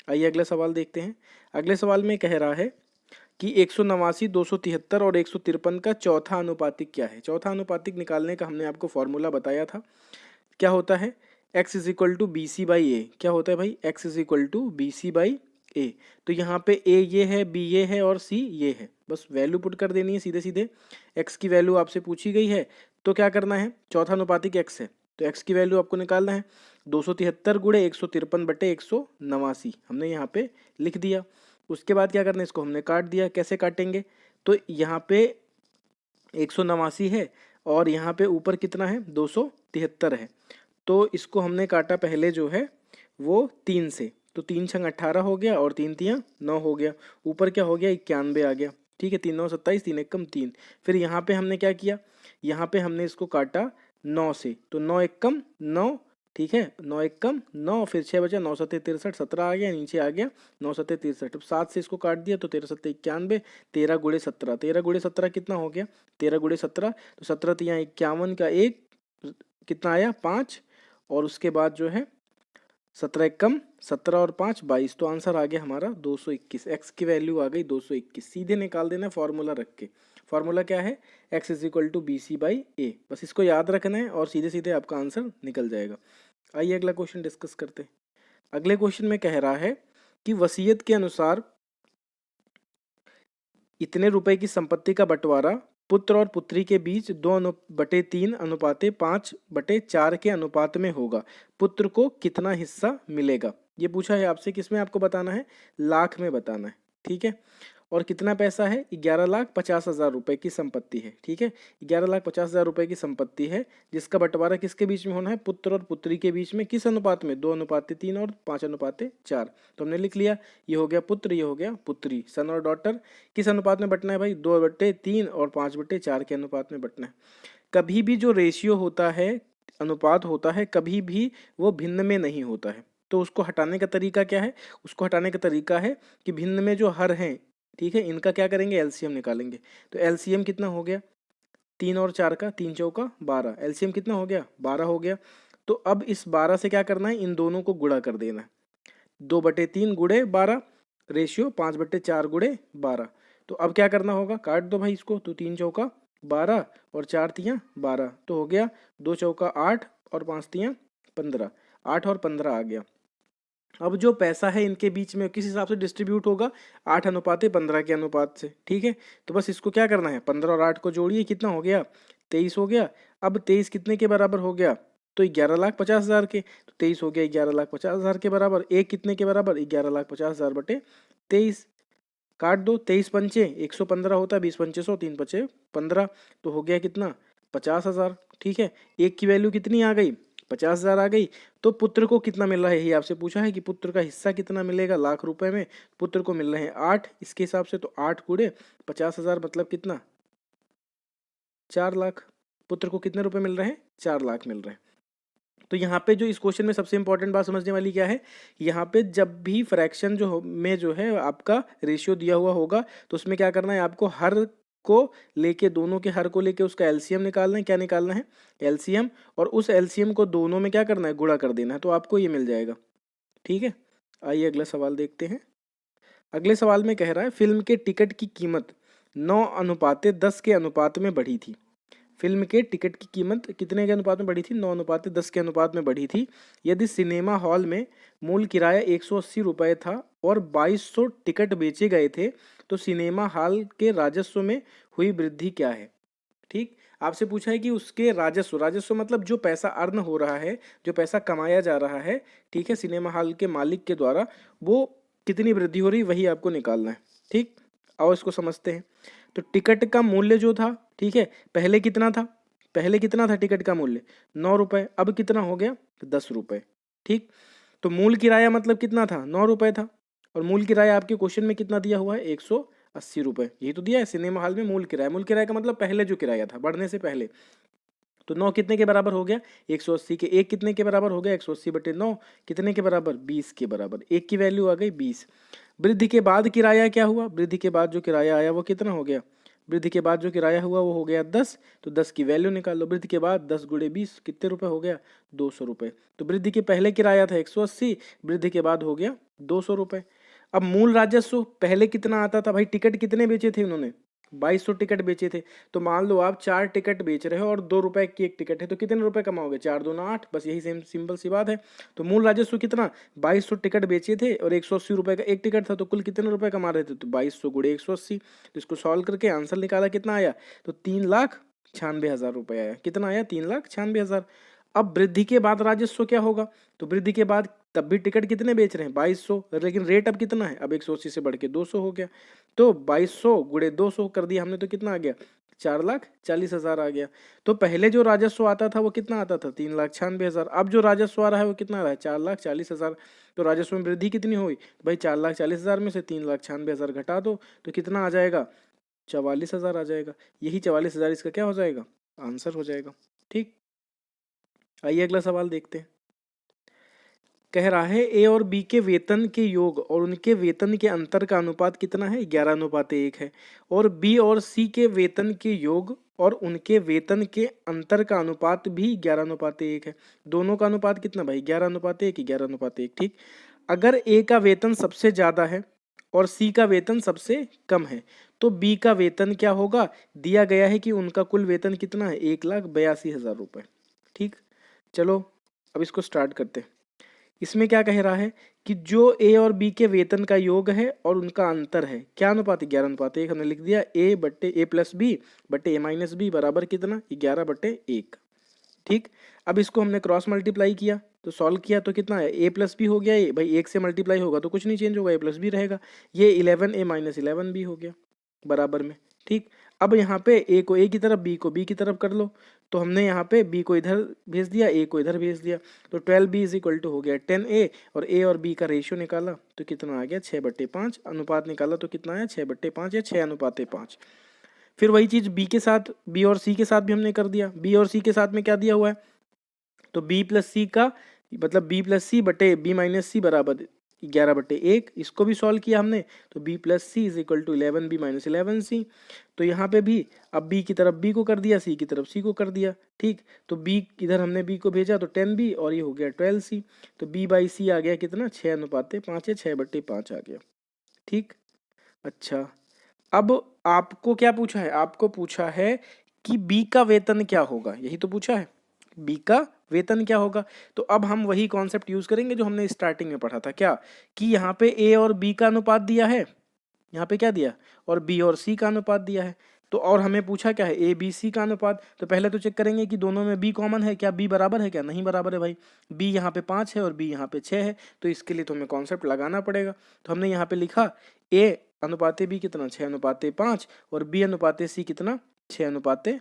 आइए अगला सवाल देखते हैं। अगले सवाल में कह रहा है कि 189, 273 और 153 का चौथा अनुपातिक क्या है। चौथा अनुपातिक निकालने का हमने आपको फॉर्मूला बताया था। क्या होता है, x = BC/A। क्या होता है भाई, x = BC/A। तो यहाँ पे a ये है, b ये है और c ये है। बस वैल्यू पुट कर देनी है सीधे सीधे। x की वैल्यू आपसे पूछी गई है, तो क्या करना है, चौथा अनुपातिक x है तो x की वैल्यू आपको निकालना है। 273 गुणे 153/189 हमने यहाँ पे लिख दिया। उसके बाद क्या करना है, इसको हमने काट दिया। कैसे काटेंगे, तो यहाँ पे 189 है और यहाँ पे ऊपर कितना है 273 है। तो इसको हमने काटा पहले जो है वो 3 से, तो 3 छंग 18 हो गया और 3 तियाँ 9 हो गया। ऊपर क्या हो गया 91 आ गया। ठीक है, 3 9 27, 3 1 कम 3। फिर यहाँ पे हमने क्या किया, यहाँ पे हमने इसको काटा 9 से, तो 9 1 कम 9। ठीक है, 9 1 कम 9, फिर 6 बचा, 9 7 63, 17 आ गया, नीचे आ गया 9 7 63। अब 7 से इसको काट दिया तो 13 7 91, 13 गुणे 17, 13 गुणे 17 कितना हो गया 13 गुणे 17, तो 17 तियाँ 51 का 1 कितना आया 5, और उसके बाद जो है 17 1 कम 17 और 5 22। तो आंसर आ गया हमारा 221। x की वैल्यू आ गई 221। सीधे निकाल देना फॉर्मूला रख के। फॉर्मूला क्या है, x = BC/A। बस इसको याद रखना है और सीधे सीधे आपका आंसर निकल जाएगा। आइए अगला क्वेश्चन डिस्कस करते हैं। अगले क्वेश्चन में कह रहा है कि वसीयत के अनुसार इतने रुपए की संपत्ति का बंटवारा पुत्र और पुत्री के बीच 2/3 अनुपाते 5/4 के अनुपात में होगा। पुत्र को कितना हिस्सा मिलेगा, ये पूछा है आपसे। किसमें आपको बताना है, लाख में बताना है। ठीक है, और कितना पैसा है, 11,50,000 रुपये की संपत्ति है। ठीक है, 11,50,000 रुपये की संपत्ति है, जिसका बंटवारा किसके बीच में होना है, पुत्र और पुत्री के बीच में। किस अनुपात में, 2:3 और 5:4। तो हमने लिख लिया, ये हो गया पुत्र, ये हो गया पुत्री, सन और डॉटर। किस अनुपात में बंटना है भाई, 2/3 और 5/4 के अनुपात में बंटना है। कभी भी जो रेशियो होता है, अनुपात होता है, कभी भी वो भिन्न में नहीं होता है। तो उसको हटाने का तरीका क्या है, उसको हटाने का तरीका है कि भिन्न में जो हर हैं, ठीक है, इनका क्या करेंगे, एलसीएम निकालेंगे। तो एलसीएम कितना हो गया, 3 और 4 का, 3 चौका 12, एलसीएम कितना हो गया, 12 हो गया। तो अब इस 12 से क्या करना है, इन दोनों को गुणा कर देना है। 2/3 गुणे 12 रेशियो 5/4 गुणे 12। तो अब क्या करना होगा, काट दो भाई इसको। तो 3 चौका 12 और 4 तियाँ 12, तो हो गया 2 चौका 8 और 5 तियाँ 15, 8 और 15 आ गया। अब जो पैसा है इनके बीच में किस हिसाब से डिस्ट्रीब्यूट होगा, 8:15 के अनुपात से। ठीक है, तो बस इसको क्या करना है, 15 और 8 को जोड़िए, कितना हो गया, 23 हो गया। अब 23 कितने के बराबर हो गया, तो 11,50,000 के। तो 23 हो गया 11,50,000 के बराबर। एक कितने के बराबर, 11,50,000 बटे 23। काट दो, 23 पंचे 115 होता है, 20 पंचे 100, 3 पंचे 15, तो हो गया कितना, 50,000। ठीक है, एक की वैल्यू कितनी आ गई, 50,000 आ गई। तो पुत्र को कितना मिल रहा है, यही आपसे पूछा है कि पुत्र का हिस्सा कितना मिलेगा लाख रुपए में। पुत्र को मिल रहे हैं 8 इसके हिसाब से, तो 8 गुणे 50,000 मतलब कितना, 4 लाख। पुत्र को कितने रुपए मिल रहे हैं, 4 लाख मिल रहे हैं। तो यहाँ पे जो इस क्वेश्चन में सबसे इंपॉर्टेंट बात समझने वाली क्या है, यहाँ पे जब भी फ्रैक्शन में जो है आपका रेशियो दिया हुआ होगा, तो उसमें क्या करना है, आपको हर को लेके, दोनों के हर को लेके उसका एलसीएम निकालना है। क्या निकालना है, एलसीएम, और उस एलसीएम को दोनों में क्या करना है, गुणा कर देना है, तो आपको ये मिल जाएगा। ठीक है, आइए अगला सवाल देखते हैं। अगले सवाल में कह रहा है, फिल्म के टिकट की कीमत 9:10 के अनुपात में बढ़ी थी। फिल्म के टिकट की कीमत कितने के अनुपात में बढ़ी थी, 9:10 के अनुपात में बढ़ी थी। यदि सिनेमा हॉल में मूल किराया 180 रुपये था और 2200 टिकट बेचे गए थे, तो सिनेमा हॉल के राजस्व में हुई वृद्धि क्या है। ठीक, आपसे पूछा है कि उसके राजस्व, राजस्व मतलब जो पैसा अर्न हो रहा है, जो पैसा कमाया जा रहा है, ठीक है, सिनेमा हॉल के मालिक के द्वारा, वो कितनी वृद्धि हो रही, वही आपको निकालना है। ठीक, आओ इसको समझते हैं। तो टिकट का मूल्य जो था, ठीक है, पहले कितना था, पहले कितना था टिकट का मूल्य, 9 रुपये। अब कितना हो गया, 10 रुपये। ठीक, तो मूल किराया मतलब कितना था, 9 रुपये था, और मूल किराया आपके क्वेश्चन में कितना दिया हुआ है, 180 रुपये, यही तो दिया है सिनेमा हॉल में मूल किराया। मूल किराया का मतलब पहले जो किराया था, बढ़ने से पहले। तो 9 कितने के बराबर हो गया, 180 के। एक कितने के बराबर हो गया, 180 बटे 9, कितने के बराबर, 20 के बराबर। एक की वैल्यू आ गई 20। वृद्धि के बाद किराया क्या हुआ, वृद्धि के बाद जो किराया आया वो कितना हो गया, वृद्धि के बाद जो किराया हुआ वो हो गया 10। तो 10 की वैल्यू निकाल लो। वृद्धि के बाद 10 गुणे 20 कितने रुपए हो गया, 200 रुपये। तो वृद्धि के पहले किराया था 180, वृद्धि के बाद हो गया 200 रुपये। अब मूल राजस्व पहले कितना आता था भाई, टिकट कितने बेचे थे उन्होंने, 2200 टिकट बेचे थे। तो मान लो आप 4 टिकट बेच रहे हो और 2 रुपए की एक टिकट है, तो कितने रुपए कमाओगे, 4 दूना 8, बस यही सेम सिंपल सी बात है। तो मूल राजस्व कितना, 2200 टिकट बेचे थे और 180 रुपए का एक टिकट था, तो कुल कितने रुपए कमा रहे थे, तो 2200 गुणे 180। तो इसको सॉल्व करके आंसर निकाला, कितना आया, तो 3,96,000 रुपये आया। कितना आया, 3,96,000। अब वृद्धि के बाद राजस्व क्या होगा, तो वृद्धि के बाद तब भी टिकट कितने बेच रहे हैं, 2200, लेकिन रेट अब कितना है, अब 180 से बढ़ के 200 हो गया। तो 2200 गुणे 200 कर दिया हमने, तो कितना आ गया, 4,40,000 आ गया। तो पहले जो राजस्व आता था वो कितना आता था, 3,96,000। अब जो राजस्व आ रहा है वो कितना आ रहा है, 4,40,000। तो राजस्व में वृद्धि कितनी हुई भाई, 4,40,000 में से 3,96,000 घटा दो, तो कितना आ जाएगा, 44,000 आ जाएगा। यही 44,000 इसका क्या हो जाएगा, आंसर हो जाएगा। ठीक, आइए अगला सवाल देखते हैं। कह रहा है, ए और बी के वेतन के योग और उनके वेतन के अंतर का अनुपात कितना है, 11:1 है। और बी और सी के वेतन के योग और उनके वेतन के अंतर का अनुपात भी 11:1 है। दोनों का अनुपात कितना भाई, 11:1, 11:1। ठीक, अगर ए का वेतन सबसे ज़्यादा है और सी का वेतन सबसे कम है, तो बी का वेतन क्या होगा, दिया गया है कि उनका कुल वेतन कितना है, 1,82,000 रुपये। ठीक, चलो अब इसको स्टार्ट करते हैं। इसमें क्या कह रहा है कि जो ए और बी के वेतन का योग है और उनका अंतर है, क्या अनुपात है, 11:1। हमने लिख दिया ए बट्टे ए प्लस बी बट्टे ए माइनस बी बराबर कितना, 11/1। ठीक, अब इसको हमने क्रॉस मल्टीप्लाई किया, तो सॉल्व किया तो कितना है, ए प्लस बी हो गया, ये भाई एक से मल्टीप्लाई होगा तो कुछ नहीं चेंज होगा, ए प्लस बी रहेगा। ये 11a माइनस 11b हो गया बराबर में। ठीक, अब यहाँ पे ए को ए की तरफ, बी को बी की तरफ कर लो। तो हमने यहाँ पे बी को इधर भेज दिया, ए को इधर भेज दिया, तो 12b इज इक्वल टू हो गया 10a, और ए और बी का रेशियो निकाला तो कितना आ गया 6/5, अनुपात निकाला तो कितना आया 6/5 या 6:5। फिर वही चीज़ बी के साथ, बी और सी के साथ भी हमने कर दिया। बी और सी के साथ में क्या दिया हुआ है, तो बी प्लस सी का मतलब बी प्लस सी बटे बी माइनस सी बराबर 11/1, इसको भी सॉल्व किया हमने, तो B plus C is equal to 11b minus 11c। तो यहाँ पे भी अब बी की तरफ बी को कर दिया, सी की तरफ सी को कर दिया। ठीक, तो बी इधर हमने बी को भेजा तो 10b और ये हो गया 12c, तो b बाई सी आ गया कितना 6:5 या 6/5 आ गया। ठीक, अच्छा अब आपको क्या पूछा है, आपको पूछा है कि बी का वेतन क्या होगा, यही तो पूछा है, बी का वेतन क्या होगा। तो अब हम वही कॉन्सेप्ट यूज करेंगे जो हमने स्टार्टिंग में पढ़ा था, क्या कि यहाँ पे ए और बी का अनुपात दिया है, यहाँ पे क्या दिया, और बी और सी का अनुपात दिया है। तो और हमें पूछा क्या है, ए बी सी का अनुपात। तो पहले तो चेक करेंगे कि दोनों में बी कॉमन है क्या, बी बराबर है क्या, नहीं बराबर है भाई, बी यहाँ पे 5 है और बी यहाँ पे 6 है, तो इसके लिए तो हमें कॉन्सेप्ट लगाना पड़ेगा। तो हमने यहाँ पे लिखा ए अनुपाते बी कितना 6:5 और बी अनुपाते सी कितना 6:5।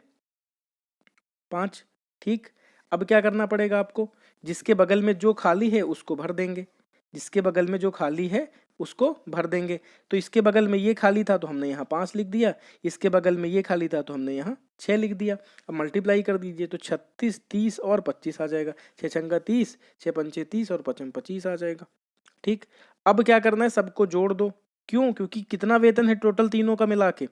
ठीक, अब क्या करना पड़ेगा आपको, जिसके बगल में जो खाली है उसको भर देंगे, जिसके बगल में जो खाली है उसको भर देंगे। तो इसके बगल में ये खाली था तो हमने यहाँ 5 लिख दिया, इसके बगल में ये खाली था तो हमने यहाँ 6 लिख दिया। अब मल्टीप्लाई कर दीजिए तो 36, 30 और 25 आ जाएगा, 6 छंगा 30, 6 पंचे 30 और 5 25 आ जाएगा। ठीक, अब क्या करना है, सबको जोड़ दो। क्यों, क्योंकि कितना वेतन है टोटल तीनों का मिला के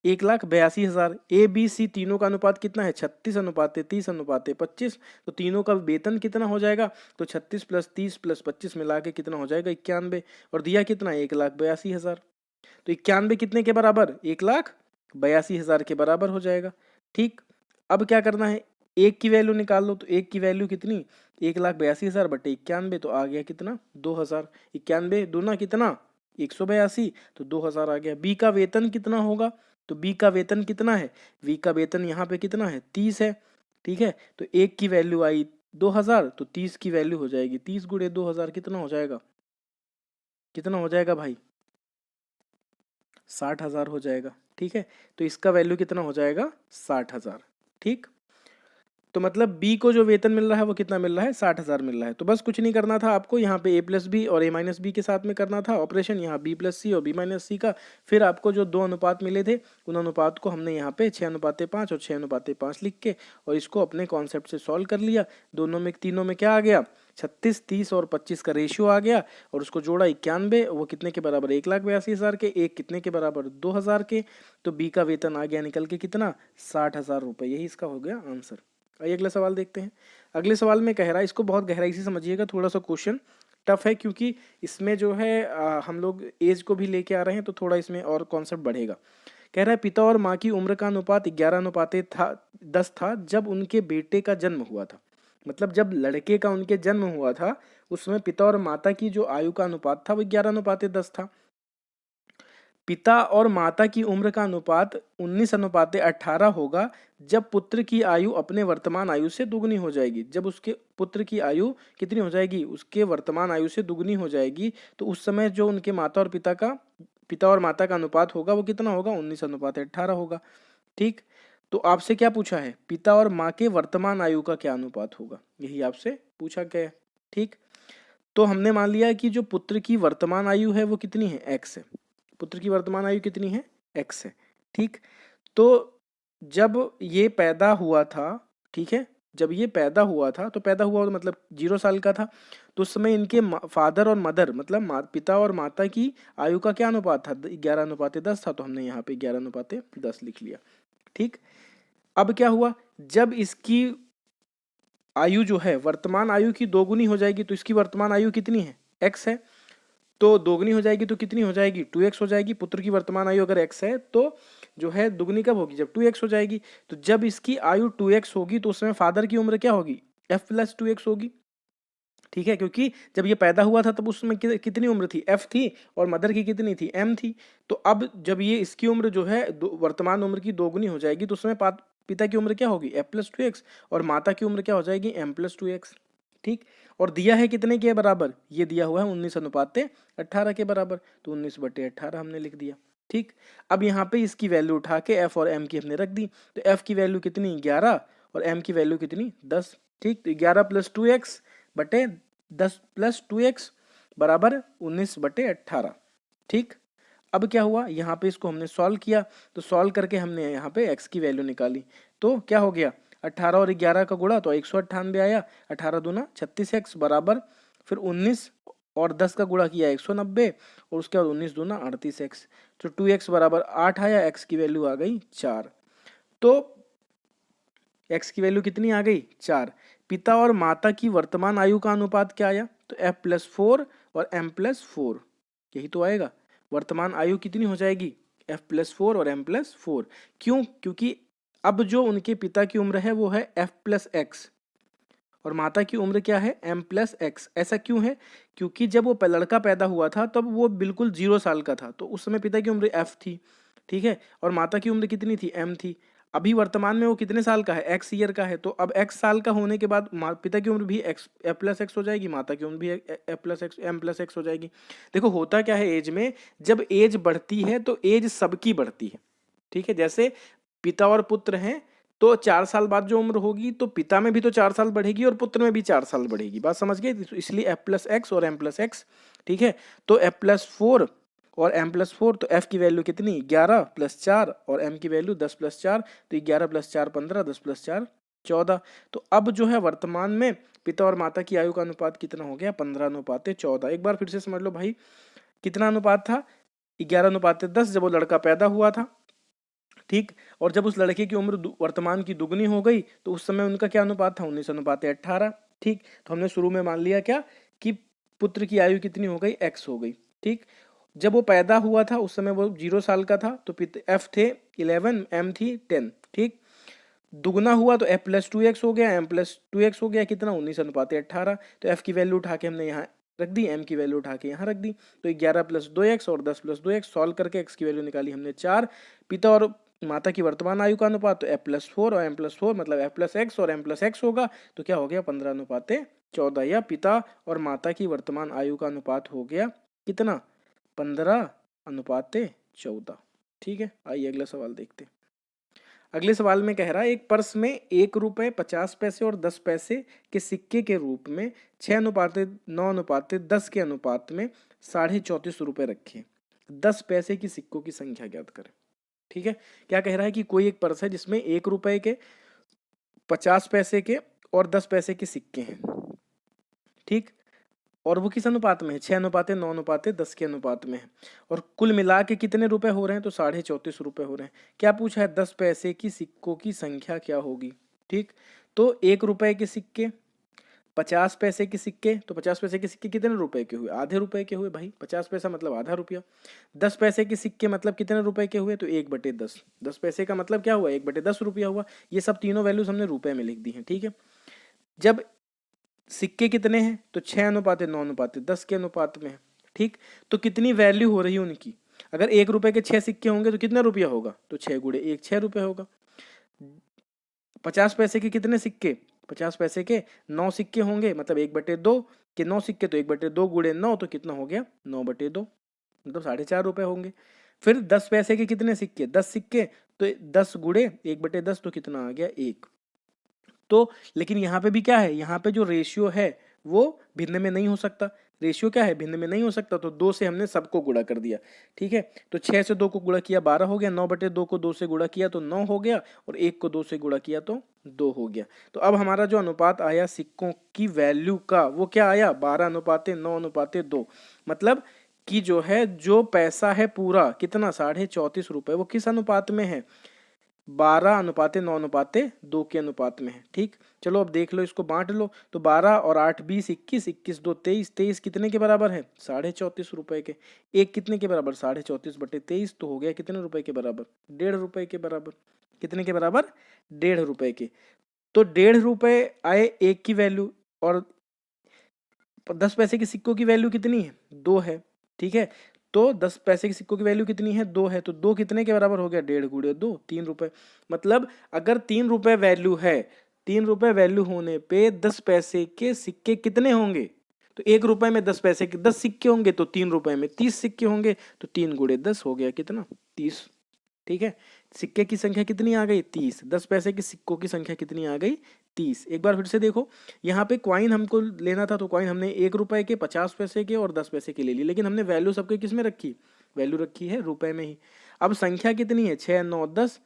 1,82,000। ए बी सी तीनों का अनुपात कितना है 36:30:25, तो तीनों का वेतन कितना हो जाएगा, तो 36 + 30 + 25 मिला के कितना हो जाएगा 91, और दिया कितना 1,82,000। तो 91 कितने के बराबर, 1,82,000 के बराबर हो जाएगा। ठीक, अब क्या करना है, एक की वैल्यू निकाल लो, तो एक की वैल्यू कितनी 1,82,000 बटे 91, तो आ गया कितना 2,000। 91 दूना कितना 182, तो 2,000 आ गया। बी का वेतन कितना होगा, तो बी का वेतन कितना है, बी का वेतन यहाँ पे कितना है 30 है। ठीक है, तो एक की वैल्यू आई 2,000, तो 30 की वैल्यू हो जाएगी 30 × 2,000 कितना हो जाएगा, कितना हो जाएगा भाई 60,000 हो जाएगा। ठीक है, तो इसका वैल्यू कितना हो जाएगा 60,000। ठीक, तो मतलब बी को जो वेतन मिल रहा है वो कितना मिल रहा है 60,000 मिल रहा है। तो बस कुछ नहीं करना था आपको, यहाँ पे ए प्लस बी और ए माइनस बी के साथ में करना था ऑपरेशन, यहाँ बी प्लस सी और बी माइनस सी का। फिर आपको जो दो अनुपात मिले थे उन अनुपात को हमने यहाँ पे 6:5 और 6:5 लिख के और इसको अपने कॉन्सेप्ट से सॉल्व कर लिया। दोनों में तीनों में क्या आ गया 36, 30 और 25 का रेशियो आ गया, और उसको जोड़ा 91, वो कितने के बराबर 1,82,000 के, एक कितने के बराबर 2,000 के। तो बी का वेतन आ गया निकल के कितना 60,000 रुपये, यही इसका हो गया आंसर। आइए अगला सवाल देखते हैं। अगले सवाल में कह रहा है, इसको बहुत गहराई से समझिएगा, थोड़ा सा क्वेश्चन टफ है क्योंकि इसमें जो है हम लोग एज को भी लेके आ रहे हैं, तो थोड़ा इसमें और कॉन्सेप्ट बढ़ेगा। कह रहा है पिता और माँ की उम्र का अनुपात 11:10 था जब उनके बेटे का जन्म हुआ था। मतलब जब लड़के का उनके जन्म हुआ था उसमें पिता और माता की जो आयु का अनुपात था वो 11:10 था। पिता और माता की उम्र का अनुपात 19:18 होगा जब पुत्र की आयु अपने वर्तमान आयु से दुगनी हो जाएगी। जब उसके पुत्र की आयु कितनी हो जाएगी, उसके वर्तमान आयु से दुगनी हो जाएगी, तो उस समय जो उनके पिता और माता का अनुपात होगा वो कितना होगा 19:18 होगा। ठीक, तो आपसे क्या पूछा है, पिता और माँ के वर्तमान आयु का क्या अनुपात होगा, यही आपसे पूछा गया है। ठीक, तो हमने मान लिया कि जो पुत्र की वर्तमान आयु है वो कितनी है x है, पुत्र की वर्तमान आयु कितनी है x है। ठीक, तो जब ये पैदा हुआ था, ठीक है, जब ये पैदा हुआ था तो पैदा हुआ मतलब 0 साल का था, तो उस समय इनके फादर और मदर मतलब पिता और माता की आयु का क्या अनुपात था 11:10 था, तो हमने यहाँ पे 11:10 लिख लिया। ठीक, अब क्या हुआ, जब इसकी आयु जो है वर्तमान आयु की दोगुनी हो जाएगी, तो इसकी वर्तमान आयु कितनी है x है, तो दोगुनी हो जाएगी तो कितनी हो जाएगी 2x हो जाएगी। पुत्र की वर्तमान आयु अगर x है तो जो है दुगनी कब होगी जब 2x हो जाएगी। तो जब इसकी आयु 2x होगी तो उसमें फादर की उम्र क्या होगी f + 2x होगी। ठीक है, क्योंकि जब ये पैदा हुआ था तब उसमें कितनी उम्र थी f थी और मदर की कितनी थी m थी। तो अब जब ये इसकी उम्र जो है वर्तमान उम्र की दोगुनी हो जाएगी तो उसमें पिता की उम्र क्या होगी f + 2x और माता की उम्र क्या हो जाएगी m + 2x। ठीक। और दिया है कितने के बराबर, ये दिया हुआ है 19:18 के बराबर, तो 19/18 हमने लिख दिया। ठीक। अब यहाँ पे इसकी वैल्यू उठा के एफ और एम की हमने रख दी, तो एफ की वैल्यू कितनी 11 और एम की वैल्यू कितनी 10। ठीक। तो 11 + 2x बटे 10 + 2x बराबर 19/18। ठीक। अब क्या हुआ, यहाँ पे इसको हमने सॉल्व किया, तो सॉल्व करके हमने यहाँ पे x की वैल्यू निकाली, तो क्या हो गया 18 और 11 का गुणा तो 198 आया, 18 दूना 36x बराबर, फिर 19 और 10 का गुणा किया 190 और उसके बाद 19 दूना 38x, तो 2x बराबर 8 आया, x की वैल्यू आ गई 4। तो x की वैल्यू कितनी आ गई 4। पिता और माता की वर्तमान आयु का अनुपात क्या आया, तो f+4 और m+4, यही तो आएगा। वर्तमान आयु कितनी हो जाएगी f+4 और m+4। क्यों, क्योंकि अब जो उनके पिता की उम्र है वो है f+x और माता की उम्र क्या है m+x। ऐसा क्यों है, क्योंकि जब वो लड़का पैदा हुआ था तब वो बिल्कुल 0 साल का था, तो उस समय पिता की उम्र f थी। ठीक है। और माता की उम्र कितनी थी m थी। अभी वर्तमान में वो कितने साल का है x ईयर का है, तो अब x साल का होने के बाद पिता की उम्र भी x f+x हो जाएगी, माता की उम्र भी f+x m+x हो जाएगी। देखो होता क्या है एज में, जब एज बढ़ती है तो एज सबकी बढ़ती है। ठीक है। जैसे पिता और पुत्र हैं तो 4 साल बाद जो उम्र होगी तो पिता में भी तो 4 साल बढ़ेगी और पुत्र में भी 4 साल बढ़ेगी। बात समझ गए, इसलिए f+x और m+x। ठीक है। तो f+4 और m+4, तो f की वैल्यू कितनी 11 + 4 और m की वैल्यू 10 + 4, तो 11 + 4 15, 10 + 4 14। तो अब जो है वर्तमान में पिता और माता की आयु का अनुपात कितना हो गया 15:14। एक बार फिर से समझ लो भाई, कितना अनुपात था 11:10 जब वो लड़का पैदा हुआ था। ठीक। और जब उस लड़के की उम्र वर्तमान की दुगनी हो गई तो उस समय उनका क्या अनुपात था 19:18। ठीक। तो हमने शुरू में मान लिया क्या कि पुत्र की आयु कितनी हो गई x हो गई। ठीक। जब वो पैदा हुआ था उस समय वो 0 साल का था, तो f थे 11, m थी 10। ठीक। दुगना हुआ तो f+2x हो गया, m+2x हो गया, कितना 19:18। तो f की वैल्यू उठा के हमने यहाँ रख दी, m की वैल्यू उठा के यहाँ रख दी, तो 11 + 2x और 10 + 2x सॉल्व करके x की वैल्यू निकाली हमने 4। पिता और माता की वर्तमान आयु का अनुपात तो f+4 और m+4 मतलब f+x और m+x होगा, तो क्या हो गया 15:14, या पिता और माता की वर्तमान आयु का अनुपात हो गया कितना 15:14। ठीक है। आइए अगला सवाल देखते हैं। अगले सवाल में कह रहा है एक पर्स में 1 रुपए 50 पैसे और 10 पैसे के सिक्के के रूप में 6:9:10 के अनुपात में 34.5 रुपए रखे। 10 पैसे की सिक्कों की संख्या ज्ञात करें। ठीक है। क्या कह रहा है कि कोई एक पर्स है जिसमें 1 रुपए के 50 पैसे के और 10 पैसे के सिक्के हैं। ठीक। और वो किस अनुपात में है 6:9:10 के अनुपात में है, और कुल मिला के कितने रुपए हो रहे हैं तो 34.5 रुपए हो रहे हैं। क्या पूछा है 10 पैसे की सिक्कों की संख्या क्या होगी। ठीक। तो 1 रुपए के सिक्के, 50 पैसे के सिक्के, तो 50 पैसे के सिक्के कितने रुपए के हुए आधे रुपए के हुए भाई, 50 पैसा मतलब आधा रुपया। 10 पैसे के सिक्के मतलब कितने रुपए के हुए तो 1/10। 10 पैसे का मतलब क्या हुआ 1/10 रुपया हुआ। ये सब तीनों वैल्यूज हमने रुपए में लिख दी हैं। ठीक है। जब सिक्के कितने हैं तो 6:9:10 के अनुपात में है। ठीक। तो कितनी वैल्यू हो रही है उनकी, अगर 1 रुपए के 6 सिक्के होंगे तो कितना रुपया होगा तो 6 × 1 6 रुपए होगा। 50 पैसे के कितने सिक्के 50 पैसे के 9 सिक्के होंगे, मतलब 1/2 के 9 सिक्के, तो 1/2 × 9 तो कितना हो गया 9/2, मतलब 4.5 रुपए होंगे। फिर 10 पैसे के कितने सिक्के 10 सिक्के, तो 10 × 1/10 तो कितना आ गया 1। तो लेकिन यहाँ पे भी क्या है, यहाँ पे जो रेशियो है वो भिन्न में नहीं हो सकता। रेशियो क्या है भिन्न में नहीं हो सकता, तो 2 से हमने सबको गुणा कर दिया। ठीक है। तो 6 से 2 को गुणा किया 12 हो गया, 9/2 को 2 से गुणा किया तो 9 हो गया, और 1 को 2 से गुणा किया तो 2 हो गया। तो अब हमारा जो अनुपात आया सिक्कों की वैल्यू का वो क्या आया 12:9:2, मतलब कि जो है जो पैसा है पूरा कितना 34.5 रुपए, वो किस अनुपात में है 12:9:2 के अनुपात में है। ठीक। चलो अब देख लो, इसको बांट लो, तो 12 और 8 20 21, 21 2 23, 23 कितने के बराबर है 34.5 रुपए के। एक कितने के बराबर 34.23, तो हो गया कितने रुपए के बराबर 1.5 रुपए के बराबर। कितने के बराबर 1.5 रुपए के। तो 1.5 रुपए आए एक की वैल्यू, और 10 पैसे के सिक्कों की वैल्यू कितनी है 2 है। ठीक है। तो 10 पैसे के सिक्कों की वैल्यू कितनी है 2 है, तो 2 कितने के बराबर हो गया 1.5 × 2 3 रुपए। मतलब अगर 3 रुपए वैल्यू है ₹3 वैल्यू होने पे 10 पैसे के सिक्के कितने होंगे? तो ₹1 में 10 पैसे के 10 सिक्के होंगे तो ₹3 में 30 सिक्के होंगे, तो 3 गुणे 10 हो गया कितना? 30। ठीक है, सिक्के की संख्या कितनी आ गई? 30। 10 पैसे के सिक्कों की संख्या कितनी आ गई? 30। एक बार फिर से देखो, यहाँ पे कॉइन हमको लेना था, तो कॉइन हमने ₹1 के, 50 पैसे के और 10 पैसे के ले लिए, लेकिन हमने वैल्यू सबके किस में रखी? वैल्यू रखी है रुपए में ही। अब संख्या कितनी है? 6, 9, 10।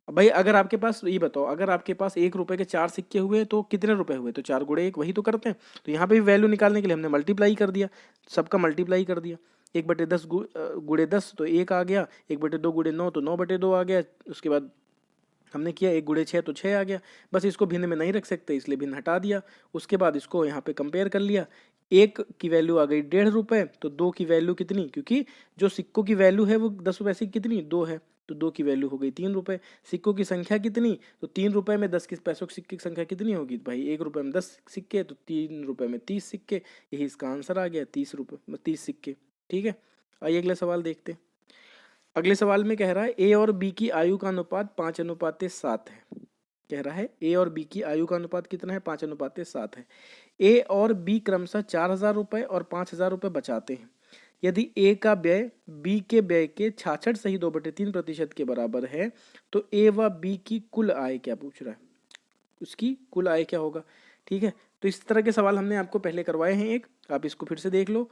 भाई अगर आपके पास, ये बताओ, अगर आपके पास ₹1 के 4 सिक्के हुए तो कितने रुपए हुए? तो 4 गुणे 1 वही तो करते हैं। तो यहाँ पे भी वैल्यू निकालने के लिए हमने मल्टीप्लाई कर दिया, सबका मल्टीप्लाई कर दिया। 1/10 गुणे 10 तो 1 आ गया, 1/2 गुणे 9 तो 9/2 आ गया। उसके बाद हमने किया 1 गुणे 6 तो 6 आ गया। बस इसको भिन्न में नहीं रख सकते, इसलिए भिन्न हटा दिया। उसके बाद इसको यहाँ पे कंपेयर कर लिया। 1 की वैल्यू आ गई ₹1.5, तो 2 की वैल्यू कितनी? क्योंकि जो सिक्कों की वैल्यू है वो 10 पैसे की कितनी? 2 है, तो 2 की वैल्यू हो गई ₹3। सिक्कों की संख्या कितनी? तो ₹3 में 10 पैसों की सिक्के की संख्या कितनी होगी? भाई ₹1 में 10 सिक्के, तो ₹3 में 30 सिक्के। यही इसका आंसर आ गया, ₹30 सिक्के। ठीक है, आइए अगला सवाल देखते हैं। अगले सवाल में कह रहा है ए और बी की आयु का अनुपात 5:7 है। कह रहा है ए और बी की आयु का अनुपात कितना है? 5:7 है। ए और बी क्रमशः ₹4000 और ₹5000 बचाते हैं। यदि ए का व्यय बी के व्यय के 66 सही 2/3% के बराबर है, तो ए व बी की कुल आय क्या पूछ रहा है? उसकी कुल आय क्या होगा? ठीक है, तो इस तरह के सवाल हमने आपको पहले करवाए हैं एक, आप इसको फिर से देख लो।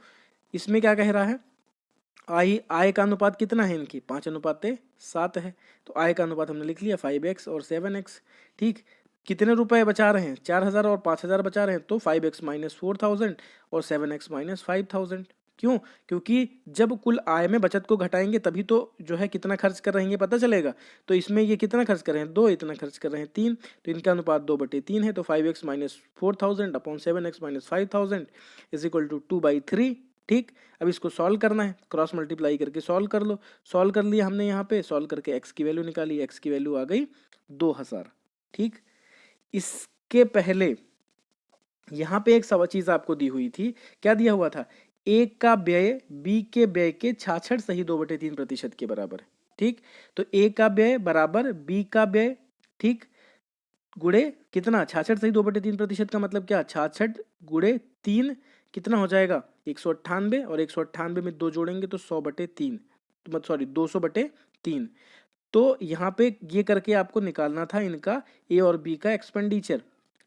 इसमें क्या कह रहा है? आय का अनुपात कितना है इनकी? 5:7 है। तो आय का अनुपात हमने लिख लिया 5x और 7x। ठीक, कितने रुपए बचा रहे हैं? 4000 और 5000 बचा रहे हैं, तो 5x माइनस 4000 और 7x माइनस 5000। क्यों? क्योंकि जब कुल आय में बचत को घटाएंगे तभी तो जो है कितना खर्च कर रहे हैं पता चलेगा। तो इसमें ये कितना खर्च कर रहे हैं? 2, इतना खर्च कर रहे हैं 3, तो इनका अनुपात 2/3 है। तो 5x minus 4000 upon 7x minus 5000 is equal to 2/3। ठीक, अब इसको सॉल्व करना है, क्रॉस मल्टीप्लाई करके सॉल्व कर लो। सॉल्व कर लिया हमने, यहाँ पे सॉल्व करके x की वैल्यू निकाली, x की वैल्यू आ गई 2000। ठीक, इसके पहले यहाँ पे एक सब चीज आपको दी हुई थी। क्या दिया हुआ था? ए का व्यय बी के व्यय के 66 सही 2/3% के बराबर है। ठीक, तो ए का व्यय बराबर बी का व्यय, ठीक, गुणे कितना? 66 सही 2/3% का मतलब क्या? 66 गुणे 3 कितना हो जाएगा? 198, और 198 में 2 जोड़ेंगे तो 100/3, तो सॉरी 200/3। तो यहाँ पे ये करके आपको निकालना था इनका ए और बी का एक्सपेंडिचर।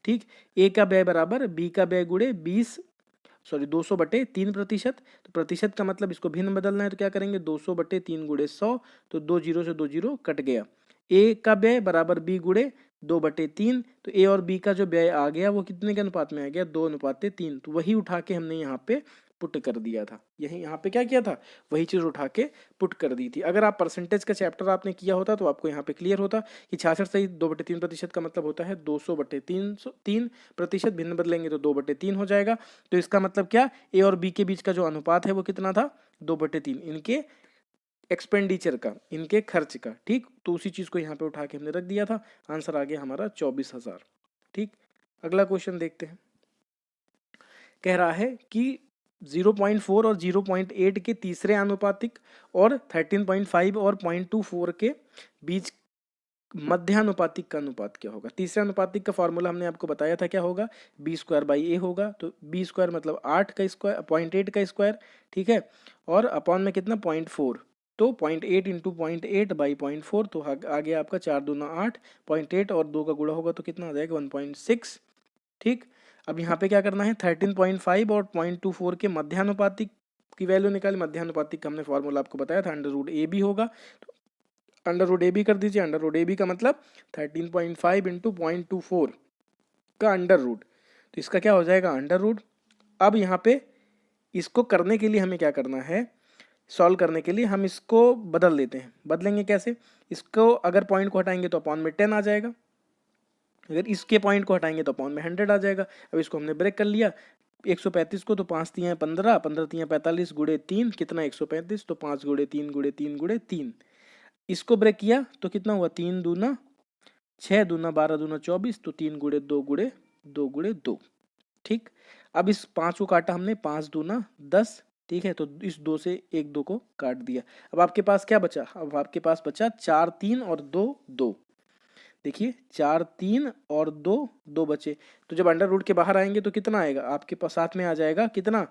ठीक, ए का व्यय बराबर बी का व्यय गुणे 200/3%। तो प्रतिशत का मतलब इसको भिन्न बदलना है, तो क्या करेंगे? 200/3 गुणे 100, तो 2 जीरो से 2 जीरो कट गया। ए का व्यय बराबर बी गुणे 2/3, तो ए और बी का जो व्यय आ गया वो कितने के अनुपात में आ गया? 2:3। तो वही उठा के हमने यहाँ पे पुट कर दिया था। यही यहाँ पे क्या किया था? वही चीज उठा के पुट कर दी थी। अगर आप परसेंटेज का चैप्टर आपने किया होता तो आपको यहाँ पे क्लियर होता कि 66 सही 2/3% का मतलब होता है 200/3, भिन्न बदलेंगे तो 2/3 हो जाएगा। तो इसका मतलब क्या? ए और बी के बीच का जो अनुपात है वो कितना था? 2/3, इनके एक्सपेंडिचर का, इनके खर्च का। ठीक, तो उसी चीज को यहाँ पे उठा के हमने रख दिया था। आंसर आ गया हमारा 24,000। ठीक, अगला क्वेश्चन देखते हैं। कह रहा है कि 0.4 और 0.8 के तीसरे अनुपातिक और 13.5 और 0.24 के बीच मध्यानुपातिक का अनुपात क्या होगा? तीसरे अनुपातिक का फॉर्मूला हमने आपको बताया था, क्या होगा? b² होगा। तो b² मतलब 8 का स्क्वायर, 0.8 का स्क्वायर। ठीक है, और अपॉन में कितना? 0.4, तो 0.8 इंटू 0.8 बाई 0.4, तो आ गया आपका 4 दूना 8, 0.8 और 2 का गुणा होगा तो कितना आ जाएगा? 1.6। ठीक, अब यहाँ पे क्या करना है? 13.5 और 0.24 के मध्यानुपातिक की वैल्यू निकाली। मध्यानुपातिक का हमने फॉर्मूला आपको बताया था, √AB होगा। तो √AB कर दीजिए। √AB का मतलब 13.5 इंटू 0.24 का √। तो इसका क्या हो जाएगा? √। अब यहाँ पे इसको करने के लिए हमें क्या करना है? सॉल्व करने के लिए हम इसको बदल देते हैं। बदलेंगे कैसे? इसको अगर पॉइंट को हटाएंगे तो अपॉन में 10 आ जाएगा, अगर इसके पॉइंट को हटाएंगे तो अपॉन में 100 आ जाएगा। अब इसको हमने ब्रेक कर लिया। 135 को तो 5 तियां 15, 15 तियां 45 गुणे 3 कितना? 135, तो 5 गुणे 3 गुणे 3 गुणे 3। इसको ब्रेक किया तो कितना हुआ? 3 दूना 6 दूना 12 दूना 24, तो 3 गुणे 2 गुणे 2 गुणे 2। ठीक, अब इस 5 को काटा हमने, 5 दूना 10। ठीक है, तो इस 2 से 1 2 को काट दिया। अब आपके पास क्या बचा? अब आपके पास बचा 4 3 और 2 2। देखिए 4 3 और 2 2 बचे, तो जब अंडर रूट के बाहर आएंगे तो कितना आएगा आपके पास, साथ में आ जाएगा कितना,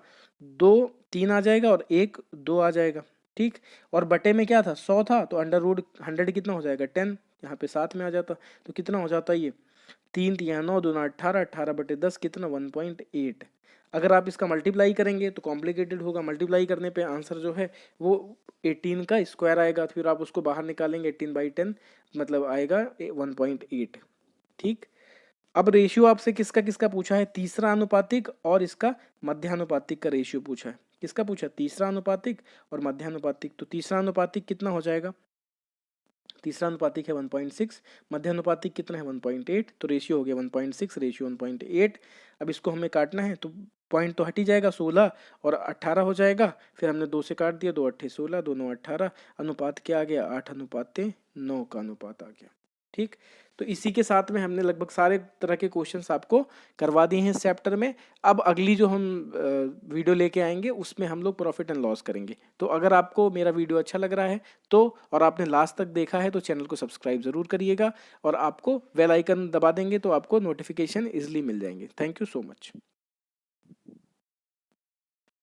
2 3 आ जाएगा और 1 2 आ जाएगा, ठीक। और बटे में क्या था 100 था, तो अंडर रूट 100 कितना हो जाएगा 10, यहाँ पे साथ में आ जाता, तो कितना हो जाता है ये 3 3 9 2 18, 18/10 कितना 1.8। अगर आप इसका मल्टीप्लाई करेंगे तो कॉम्प्लिकेटेड होगा, मल्टीप्लाई करने पे आंसर जो है वो 18 का स्क्वायर आएगा, फिर आप उसको बाहर निकालेंगे 18/10 मतलब आएगा 1.8, ठीक। अब रेशियो आपसे किसका किसका पूछा है, तीसरा अनुपातिक और इसका मध्यानुपातिक का रेशियो पूछा है। किसका पूछा, तीसरा अनुपातिक और मध्यानुपातिक। तो तीसरा अनुपातिक कितना हो जाएगा, तीसरा अनुपातिक है 1.6, मध्यानुपातिक कितना है 1.8, तो रेशियो हो गया 1.6 रेशियो 1.8। अब इसको हमें काटना है तो पॉइंट तो हट ही जाएगा, 16 और 18 हो जाएगा, फिर हमने 2 से काट दिया, 2 8 16, 2 9 18, अनुपात क्या आ गया 8:9 का अनुपात आ गया, ठीक। तो इसी के साथ में हमने लगभग सारे तरह के क्वेश्चंस आपको करवा दिए हैं इस चैप्टर में। अब अगली जो हम वीडियो लेके आएंगे उसमें हम लोग प्रॉफिट एंड लॉस करेंगे। तो अगर आपको मेरा वीडियो अच्छा लग रहा है तो, और आपने लास्ट तक देखा है तो चैनल को सब्सक्राइब ज़रूर करिएगा, और आपको बेल आइकन दबा देंगे तो आपको नोटिफिकेशन ईजिली मिल जाएंगे। Thank you so much.